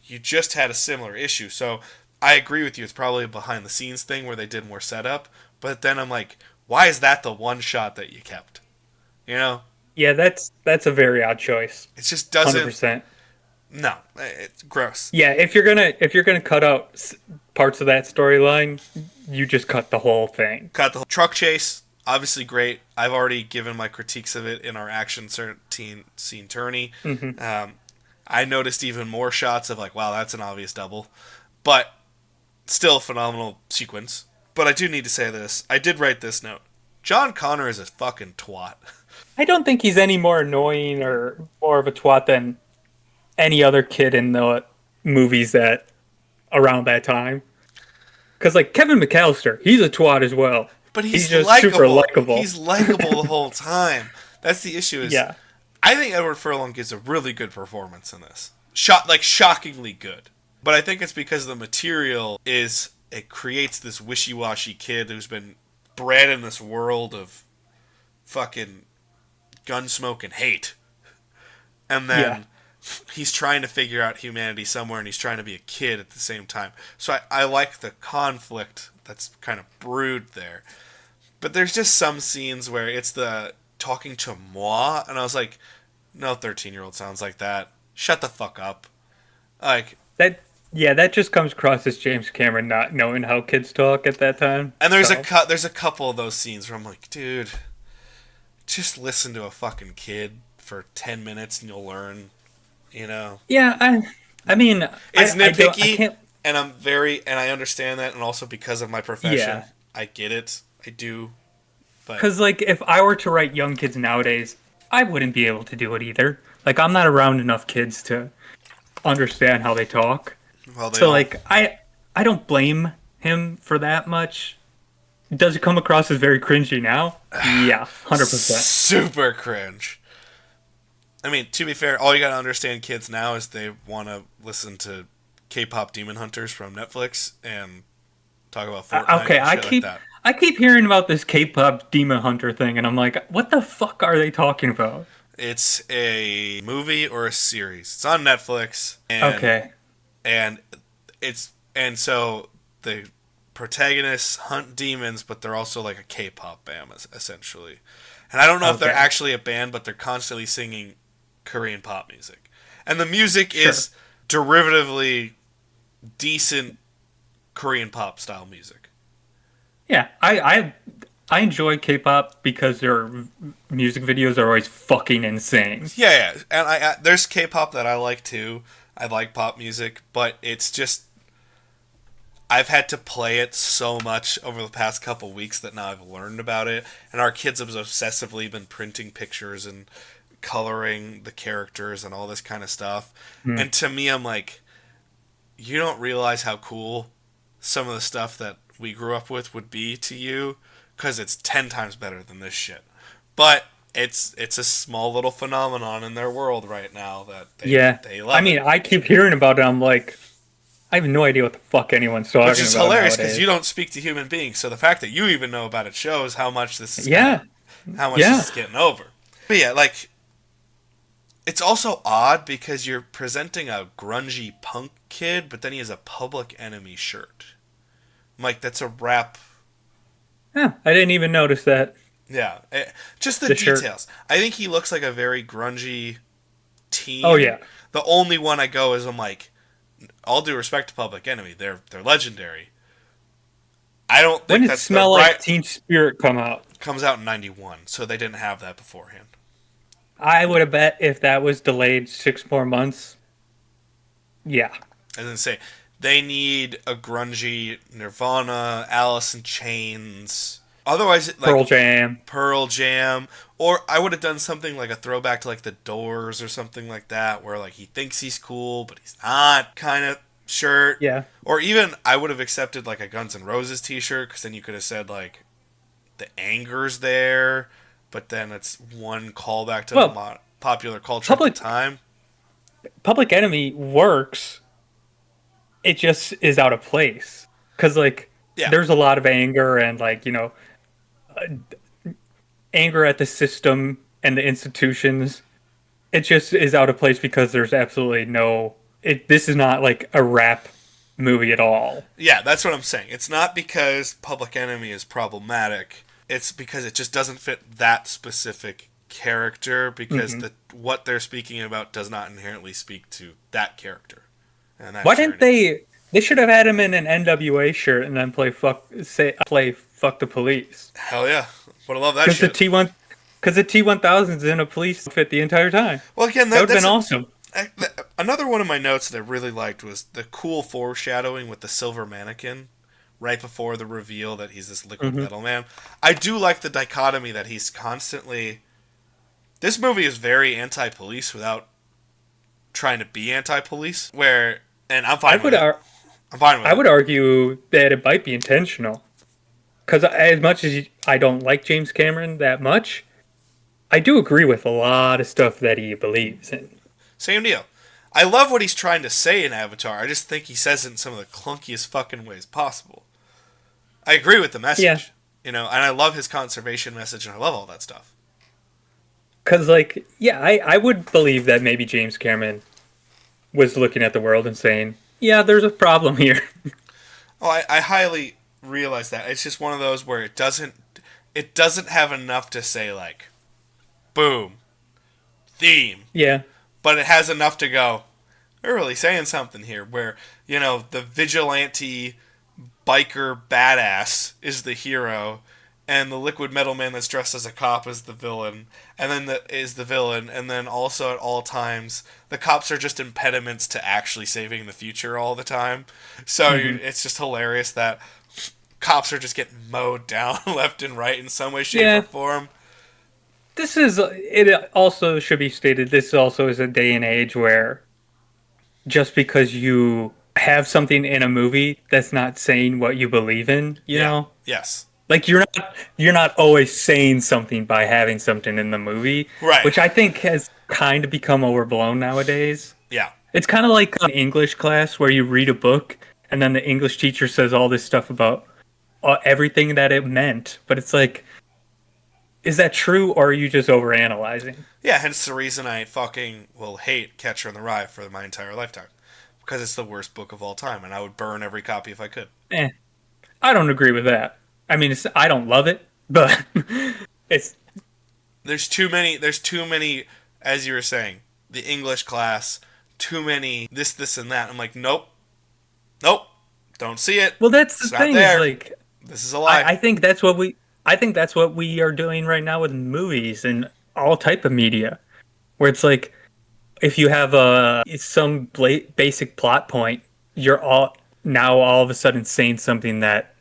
you just had a similar issue. So I agree with you. It's probably a behind the scenes thing where they did more setup. But then I'm like, why is that the one shot that you kept? You know? Yeah, that's a very odd choice. It just doesn't. 100%. No, it's gross. Yeah, if you're gonna cut out parts of that storyline, you just cut the whole thing. Got the whole truck chase. Obviously great. I've already given my critiques of it in our action scene tourney. I noticed even more shots of like, wow, that's an obvious double. But still phenomenal sequence. But I do need to say this. I did write this note. John Connor is a fucking twat. I don't think he's any more annoying or more of a twat than any other kid in the movies that around that time. Because like Kevin McAllister, he's a twat as well. But he's just likable. super likable. He's likable the whole time. That's the issue. Is Yeah. I think Edward Furlong gives a really good performance in this. Shockingly good. But I think it's because the material it creates this wishy-washy kid who's been bred in this world of fucking gunsmoke and hate. And then he's trying to figure out humanity somewhere, and he's trying to be a kid at the same time. So I like the conflict that's kind of brewed there. But there's just some scenes where it's the talking to moi, and I was like, no 13-year-old sounds like that. Shut the fuck up. Like that just comes across as James Cameron not knowing how kids talk at that time. And there's a couple of those scenes where I'm like, dude, just listen to a fucking kid for 10 minutes and you'll learn, you know. Yeah, I mean, it's nitpicky, and I understand that, and also because of my profession, Yeah. I get it. I do. Because like if I were to write young kids nowadays, I wouldn't be able to do it either. Like I'm not around enough kids to understand how they talk. Well, So like I don't blame him for that much. Does it come across as very cringy now? Yeah, 100%. super cringe. I mean, to be fair, all you gotta understand, kids now, is they want to listen to K-pop Demon Hunters from Netflix and talk about Fortnite. Okay, and shit like that. I keep hearing about this K-pop Demon Hunter thing, and I'm like, what the fuck are they talking about? It's a movie or a series. It's on Netflix. And, Okay. And so the protagonists hunt demons, but they're also like a K-pop band, essentially. And I don't know if they're actually a band, but they're constantly singing Korean pop music. And the music is derivatively decent Korean pop style music. Yeah, I enjoy K-pop because their music videos are always fucking insane. Yeah. And I there's K-pop that I like too. I like pop music, but it's just I've had to play it so much over the past couple weeks that now I've learned about it. And our kids have obsessively been printing pictures and coloring the characters and all this kind of stuff. And to me, I'm like, you don't realize how cool some of the stuff that we grew up with would be to you, because it's 10 times better than this shit. But it's a small little phenomenon in their world right now that they love. I mean, I keep hearing about it. I'm like, I have no idea what the fuck anyone's talking about. Which is hilarious because you don't speak to human beings. So the fact that you even know about it shows how much this is this is getting over. But yeah, like, it's also odd because you're presenting a grungy punk kid, but then he has a Public Enemy shirt. I'm like, that's a rap. Yeah, I didn't even notice that. Yeah, just the shirt. details. I think he looks like a very grungy teen. Oh yeah. The only one I go is, I'm like, all due respect to Public Enemy, they're legendary. I don't think When did that's Smell the Like right. Teen Spirit come out? Comes out in 91, so they didn't have that beforehand. I would have bet if that was delayed 6 more months. Yeah. And then say they need a grungy Nirvana, Alice in Chains. Otherwise, like Pearl Jam, or I would have done something like a throwback to like the Doors or something like that, where like he thinks he's cool but he's not, kind of shirt. Yeah. Or even I would have accepted like a Guns N' Roses t-shirt, because then you could have said like the anger's there, but then it's one callback to Well, popular culture at the Public time. Public Enemy works. It just is out of place because like Yeah, there's a lot of anger and like anger at the system and the institutions. It just is out of place because there's absolutely no. This is not like a rap movie at all. yeah, that's what I'm saying. It's not because Public Enemy is problematic. It's because it just doesn't fit that specific character because Hmm. what they're speaking about does not inherently speak to that character. And that's Why didn't journey. they? They should have had him in an NWA shirt and then play fuck the police. Hell yeah. Would have loved that Because the shit. T1000's in a police outfit the entire time. Well, again, That would have that's been awesome. another one of my notes that I really liked was the cool foreshadowing with the silver mannequin right before the reveal that he's this liquid Hmm. metal man. I do like the dichotomy that he's constantly. This movie is very anti-police without trying to be anti-police. Where and I'm I fine with would it. I'm fine with I it. would argue that it might be intentional. Because as much as I don't like James Cameron that much, I do agree with a lot of stuff that he believes in. Same deal. I love what he's trying to say in Avatar. I just think he says it in some of the clunkiest fucking ways possible. I agree with the Yeah, message, and I love his conservation message, and I love all that stuff. because like, yeah, I would believe that maybe James Cameron was looking at the world and saying, "Yeah, there's a problem here." Oh, I highly realize that. It's just one of those where it doesn't have enough to say like, boom, theme, Yeah, but it has enough to go. They're really saying something here. Where the vigilante biker badass is the hero, and the liquid metal man that's dressed as a cop is the villain, and then is the villain, and then also at all times the cops are just impediments to actually saving the future all the time. So it's just hilarious that cops are just getting mowed down left and right in some way, shape, yeah. or form. This is it. Also should be stated. This also is a day and age where just because you have something in a movie that's not saying what you believe in, Yeah. Yes. like you're not always saying something by having something in the movie, Right. which I think has kind of become overblown nowadays. Yeah. It's kind of like an English class where you read a book and then the English teacher says all this stuff about everything that it meant, but it's like, is that true or are you just overanalyzing? Yeah, hence the reason I fucking will hate Catcher in the Rye for my entire lifetime. Because it's the worst book of all time, and I would burn every copy if I could. Eh, I don't agree with that. I mean, I don't love it, but it's There's too many, as you were saying, the English class, too many this, and that. I'm like, nope. Nope. Don't see it. well, that's It's the not thing. Is there. like This is a lie. I think that's what we are doing right now with movies and all type of media, where it's like if you have some basic plot point, you're all of a sudden saying something that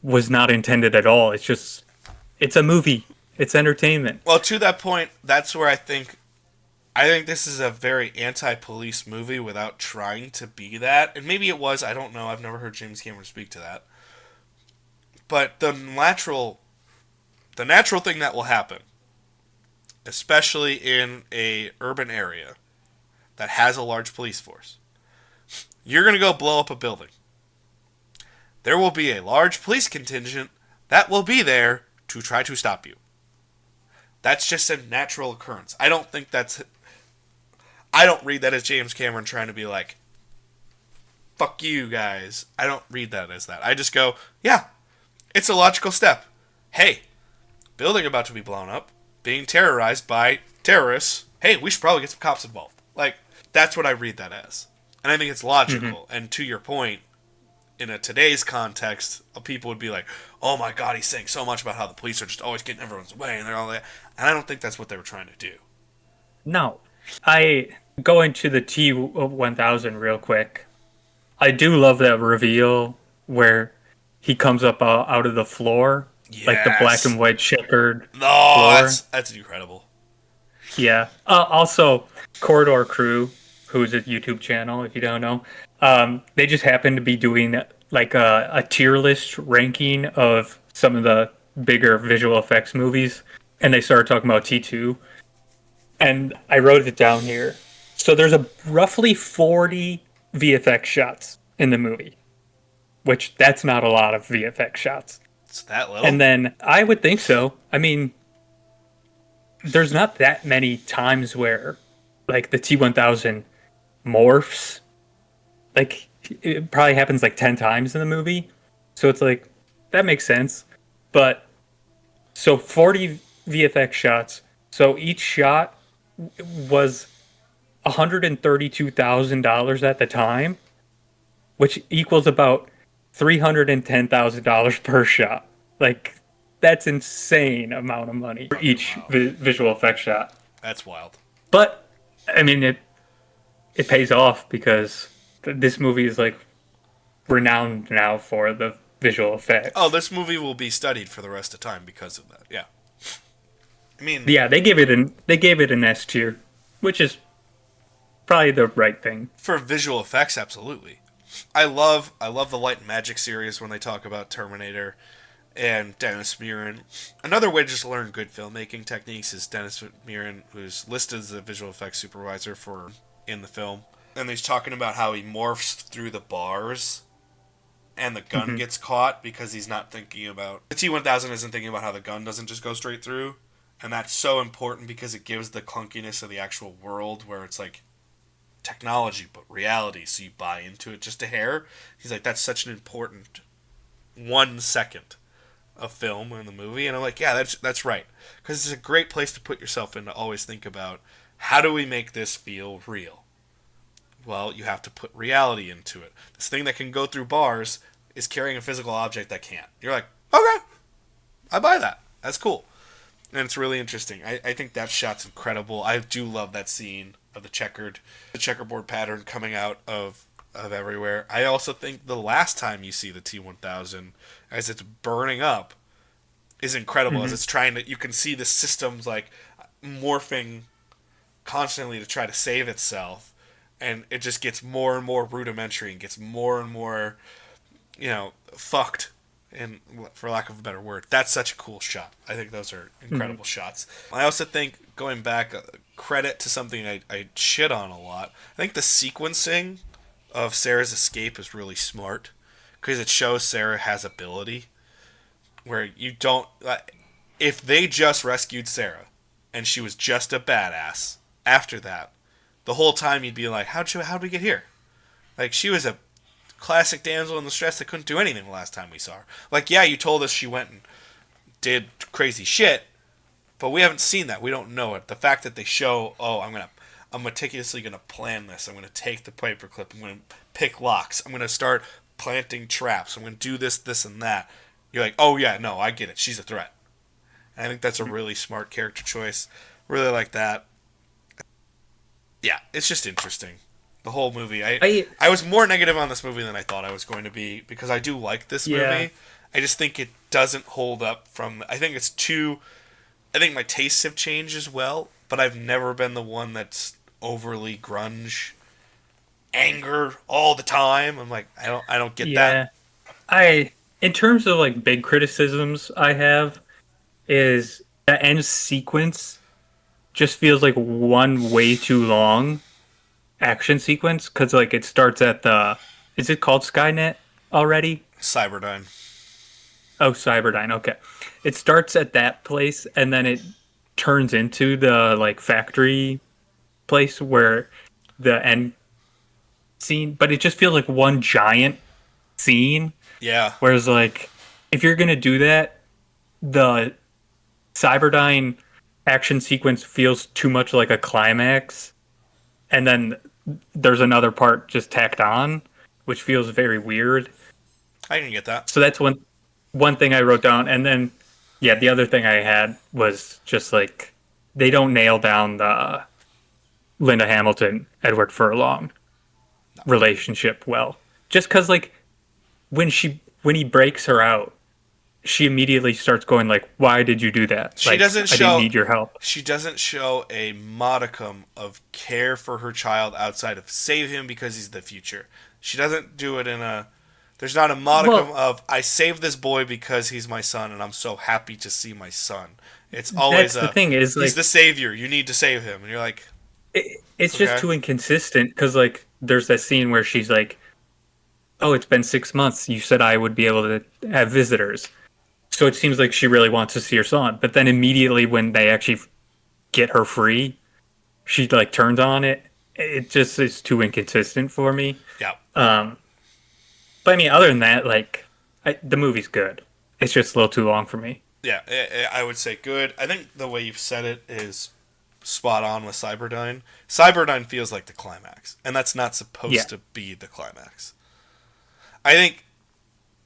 was not intended at all. It's a movie. It's entertainment. Well, to that point, that's where I think this is a very anti-police movie without trying to be that. And maybe it was, I don't know. I've never heard James Cameron speak to that. But the natural thing that will happen, especially in a urban area that has a large police force, you're going to go blow up a building. There will be a large police contingent that will be there to try to stop you. That's just a natural occurrence. I don't read that as James Cameron trying to be like, fuck you guys. I don't read that as that. I just go, yeah, it's a logical step. Hey, building about to be blown up, being terrorized by terrorists. Hey, we should probably get some cops involved. Like, that's what I read that as. And I think it's logical. And to your point, in today's context, people would be like, oh my god, he's saying so much about how the police are just always getting everyone's way and they're all that. And I don't think that's what they were trying to do. No, I go into the T1000 real quick. I do love that reveal where he comes up out of the floor, like the black Yes. and white checkered No, floor. that's incredible. Yeah. Also, Corridor Crew, who's a YouTube channel, if you don't know, they just happen to be doing like a tier list ranking of some of the bigger visual effects movies, and they started talking about T2, and I wrote it down here. So there's a roughly 40 VFX shots in the movie, which that's not a lot of VFX shots. It's that little. And then I would think so. I mean, there's not that many times where like the T1000 morphs. Like it probably happens like 10 times in the movie. So it's like that makes sense. But so 40 VFX shots. So each shot was $132,000 at the time, which equals about $310,000 per shot. Like that's insane amount of money for each Wow. visual effects shot. That's wild. But I mean, it pays off because this movie is like renowned now for the visual effects. Oh, this movie will be studied for the rest of time because of that. Yeah. I mean, Yeah, they gave it an S tier, which is probably the right thing. for visual effects, absolutely. I love the Light and Magic series when they talk about Terminator and Dennis Muren. Another way to just learn good filmmaking techniques is Dennis Muren, who's listed as the visual effects supervisor for in the film, and he's talking about how he morphs through the bars, and the gun gets caught because he's not thinking about the T1000 isn't thinking about how the gun doesn't just go straight through, and that's so important because it gives the clunkiness of the actual world where it's like technology but reality, so you buy into it just a hair. He's like, that's such an important 1 second of film in the movie, and I'm like, yeah, that's right, because it's a great place to put yourself in to always think about how do we make this feel real. Well, you have to put reality into it. This thing that can go through bars is carrying a physical object that can't. You're like, okay, I buy that. That's cool. And it's really interesting. I think that shot's incredible. I do love that scene of the checkerboard pattern coming out of everywhere. I also think the last time you see the T1000 as it's burning up is incredible. As it's trying to, you can see the systems like morphing constantly to try to save itself, and it just gets more and more rudimentary and gets more and more, fucked. And for lack of a better word, that's such a cool shot. I think those are incredible shots. I also think, going back, credit to something I shit on a lot. I think the sequencing of Sarah's escape is really smart because it shows Sarah has ability. Where you don't, if they just rescued Sarah and she was just a badass after that, the whole time you'd be like, how'd we get here? Like, she was a classic damsel in distress that couldn't do anything the last time we saw her. Like, yeah, you told us she went and did crazy shit, but we haven't seen that. We don't know it. The fact that they show, I'm meticulously gonna plan this. I'm gonna take the paperclip. I'm gonna pick locks. I'm gonna start planting traps. I'm gonna do this, this, and that. You're like, oh yeah, no, I get it. She's a threat. And I think that's a really smart character choice. Really like that. Yeah, it's just interesting. The whole movie. I was more negative on this movie than I thought I was going to be because I do like this movie. I just think it doesn't hold up from. I think my tastes have changed as well, but I've never been the one that's overly grunge, anger all the time. I'm like, I don't get that. In terms of like big criticisms I have is the end sequence just feels like one way too long action sequence because like it starts at the is it called Skynet already? Cyberdyne. Oh, Cyberdyne. Okay, it starts at that place and then it turns into the like factory place where the end scene, but it just feels like one giant scene. Yeah. Whereas like if you're gonna do that, the Cyberdyne action sequence feels too much like a climax, and then there's another part just tacked on, which feels very weird. I can get that. So that's one thing I wrote down, and then yeah, the other thing I had was just like they don't nail down the Linda Hamilton Edward Furlong relationship well. Just because like when he breaks her out, she immediately starts going like, "Why did you do that? She like, doesn't I show. didn't need your help." She doesn't show a modicum of care for her child outside of save him because he's the future. She doesn't do it in a. There's not a modicum Well, of I saved this boy because he's my son and I'm so happy to see my son. It's always that's the thing is he's like the savior. You need to save him, and you're like, it's just okay, too inconsistent because like there's that scene where she's like, "Oh, it's been 6 months. You said I would be able to have visitors." So it seems like she really wants to see her son, but then immediately when they actually get her free, she like turns on it. It just is too inconsistent for me. yeah, Um, but I mean, other than that, like the movie's good. It's just a little too long for me. yeah. I would say good. I think the way you've said it is spot on with Cyberdyne. Cyberdyne feels like the climax, and that's not Yeah. supposed to be the climax. I think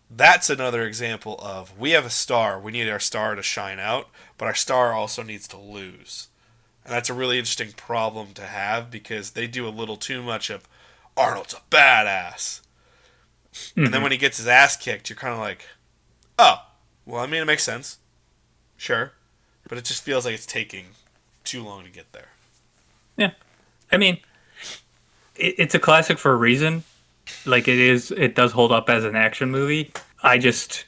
that's another example of we have a star. We need our star to shine out, but our star also needs to lose. And that's a really interesting problem to have because they do a little too much of Arnold's a badass. And then Hmm. when he gets his ass kicked, you're kind of like, oh, well, I mean, it makes sense. Sure. But it just feels like it's taking too long to get there. Yeah. I mean, it's a classic for a reason. Like it is, it does hold up as an action movie. I just,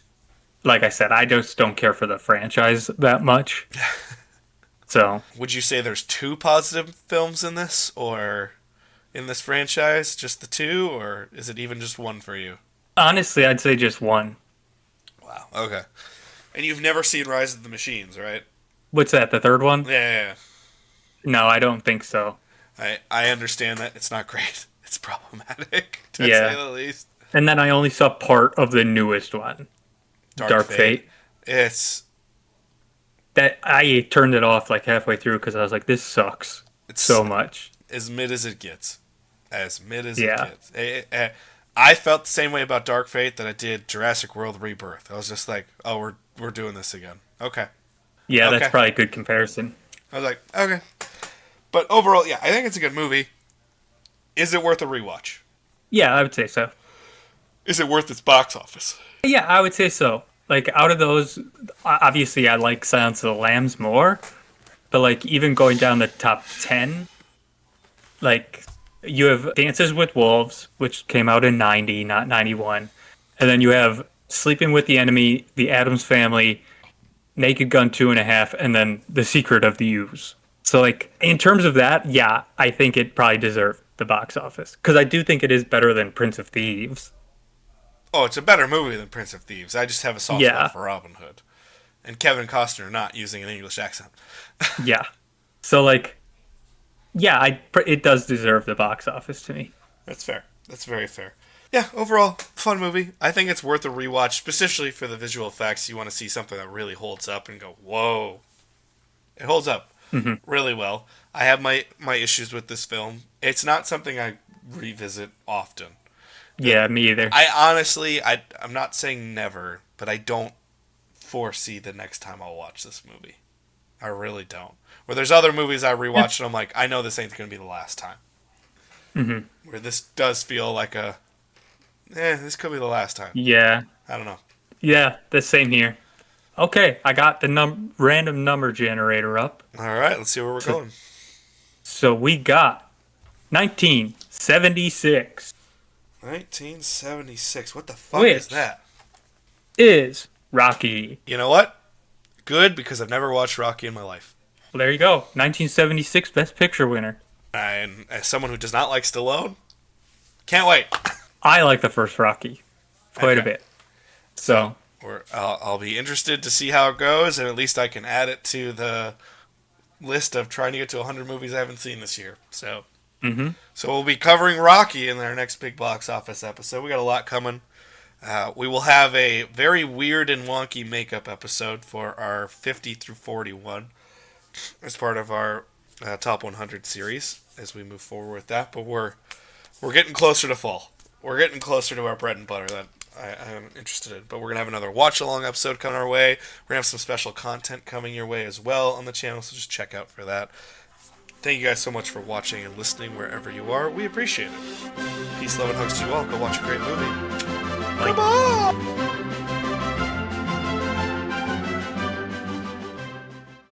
like I said, I just don't care for the franchise that much. So Would you say there's two positive films in this, or in this franchise? Just the two, or is it even just one for you? honestly, I'd say just one. Wow. Okay. And you've never seen Rise of the Machines, right? What's that? The third one? Yeah, yeah, yeah. No, I don't think so. I understand that it's not great. It's problematic, to say Yeah. the least. And then I only saw part of the newest one, Dark Dark Fate. Fate. It's That I turned it off like halfway through because I was like, this sucks it's so much. as mid as it gets. As mid as it Yeah. gets. I felt the same way about Dark Fate that I did Jurassic World Rebirth. I was just like, oh, we're doing this again. Okay. Yeah, that's Okay. probably a good comparison. I was like, okay. But overall, yeah, I think it's a good movie. Is it worth a rewatch? Yeah, I would say so. Is it worth its box office? Yeah, I would say so. Like out of those, obviously I like Silence of the Lambs more, but like even going down the top 10, like you have Dances with Wolves, which came out in 90, not 91. And then you have Sleeping with the Enemy, The Addams Family, Naked Gun 2.5, and then The Secret of the Use. So like in terms of that, yeah, I think it probably deserved the box office because I do think it is better than Prince of Thieves. Oh, it's a better movie than Prince of Thieves. I just have a soft Yeah, spot for Robin Hood. And Kevin Costner not using an English accent. yeah. So like, yeah, it does deserve the box office to me. That's fair. That's very fair. Yeah, overall, fun movie. I think it's worth a rewatch, specifically for the visual effects. You want to see something that really holds up and go, whoa. It holds up really well. I have my issues with this film. It's not something I revisit often. Yeah, me either. I honestly, I'm not saying never, but I don't foresee the next time I'll watch this movie. I really don't. Where there's other movies I Yeah. rewatched and I'm like, I know this ain't going to be the last time. Where this does feel like this could be the last time. Yeah, I don't know. yeah, the same here. Okay, I got the random number generator up. All right, let's see where we're So, going. so we got 1976, 1976. What the fuck is which that? is Rocky. You know what? Good, because I've never watched Rocky in my life. Well, there you go. 1976 Best Picture winner. And as someone who does not like Stallone, can't wait. I like the first Rocky quite a Okay. bit. So, I'll be interested to see how it goes, and at least I can add it to the list of trying to get to 100 movies I haven't seen this year. So, so we'll be covering Rocky in our next big box office episode. We got a lot coming. We will have a very weird and wonky makeup episode for our 50 through 41 as part of our top 100 series as we move forward with that. But we're getting closer to fall. We're getting closer to our bread and butter that I'm interested in. But we're going to have another watch-along episode coming our way. We're going to have some special content coming your way as well on the channel, so just check out for that. Thank you guys so much for watching and listening wherever you are. We appreciate it. Peace, love, and hugs to you all. Go watch a great movie. like, Goodbye!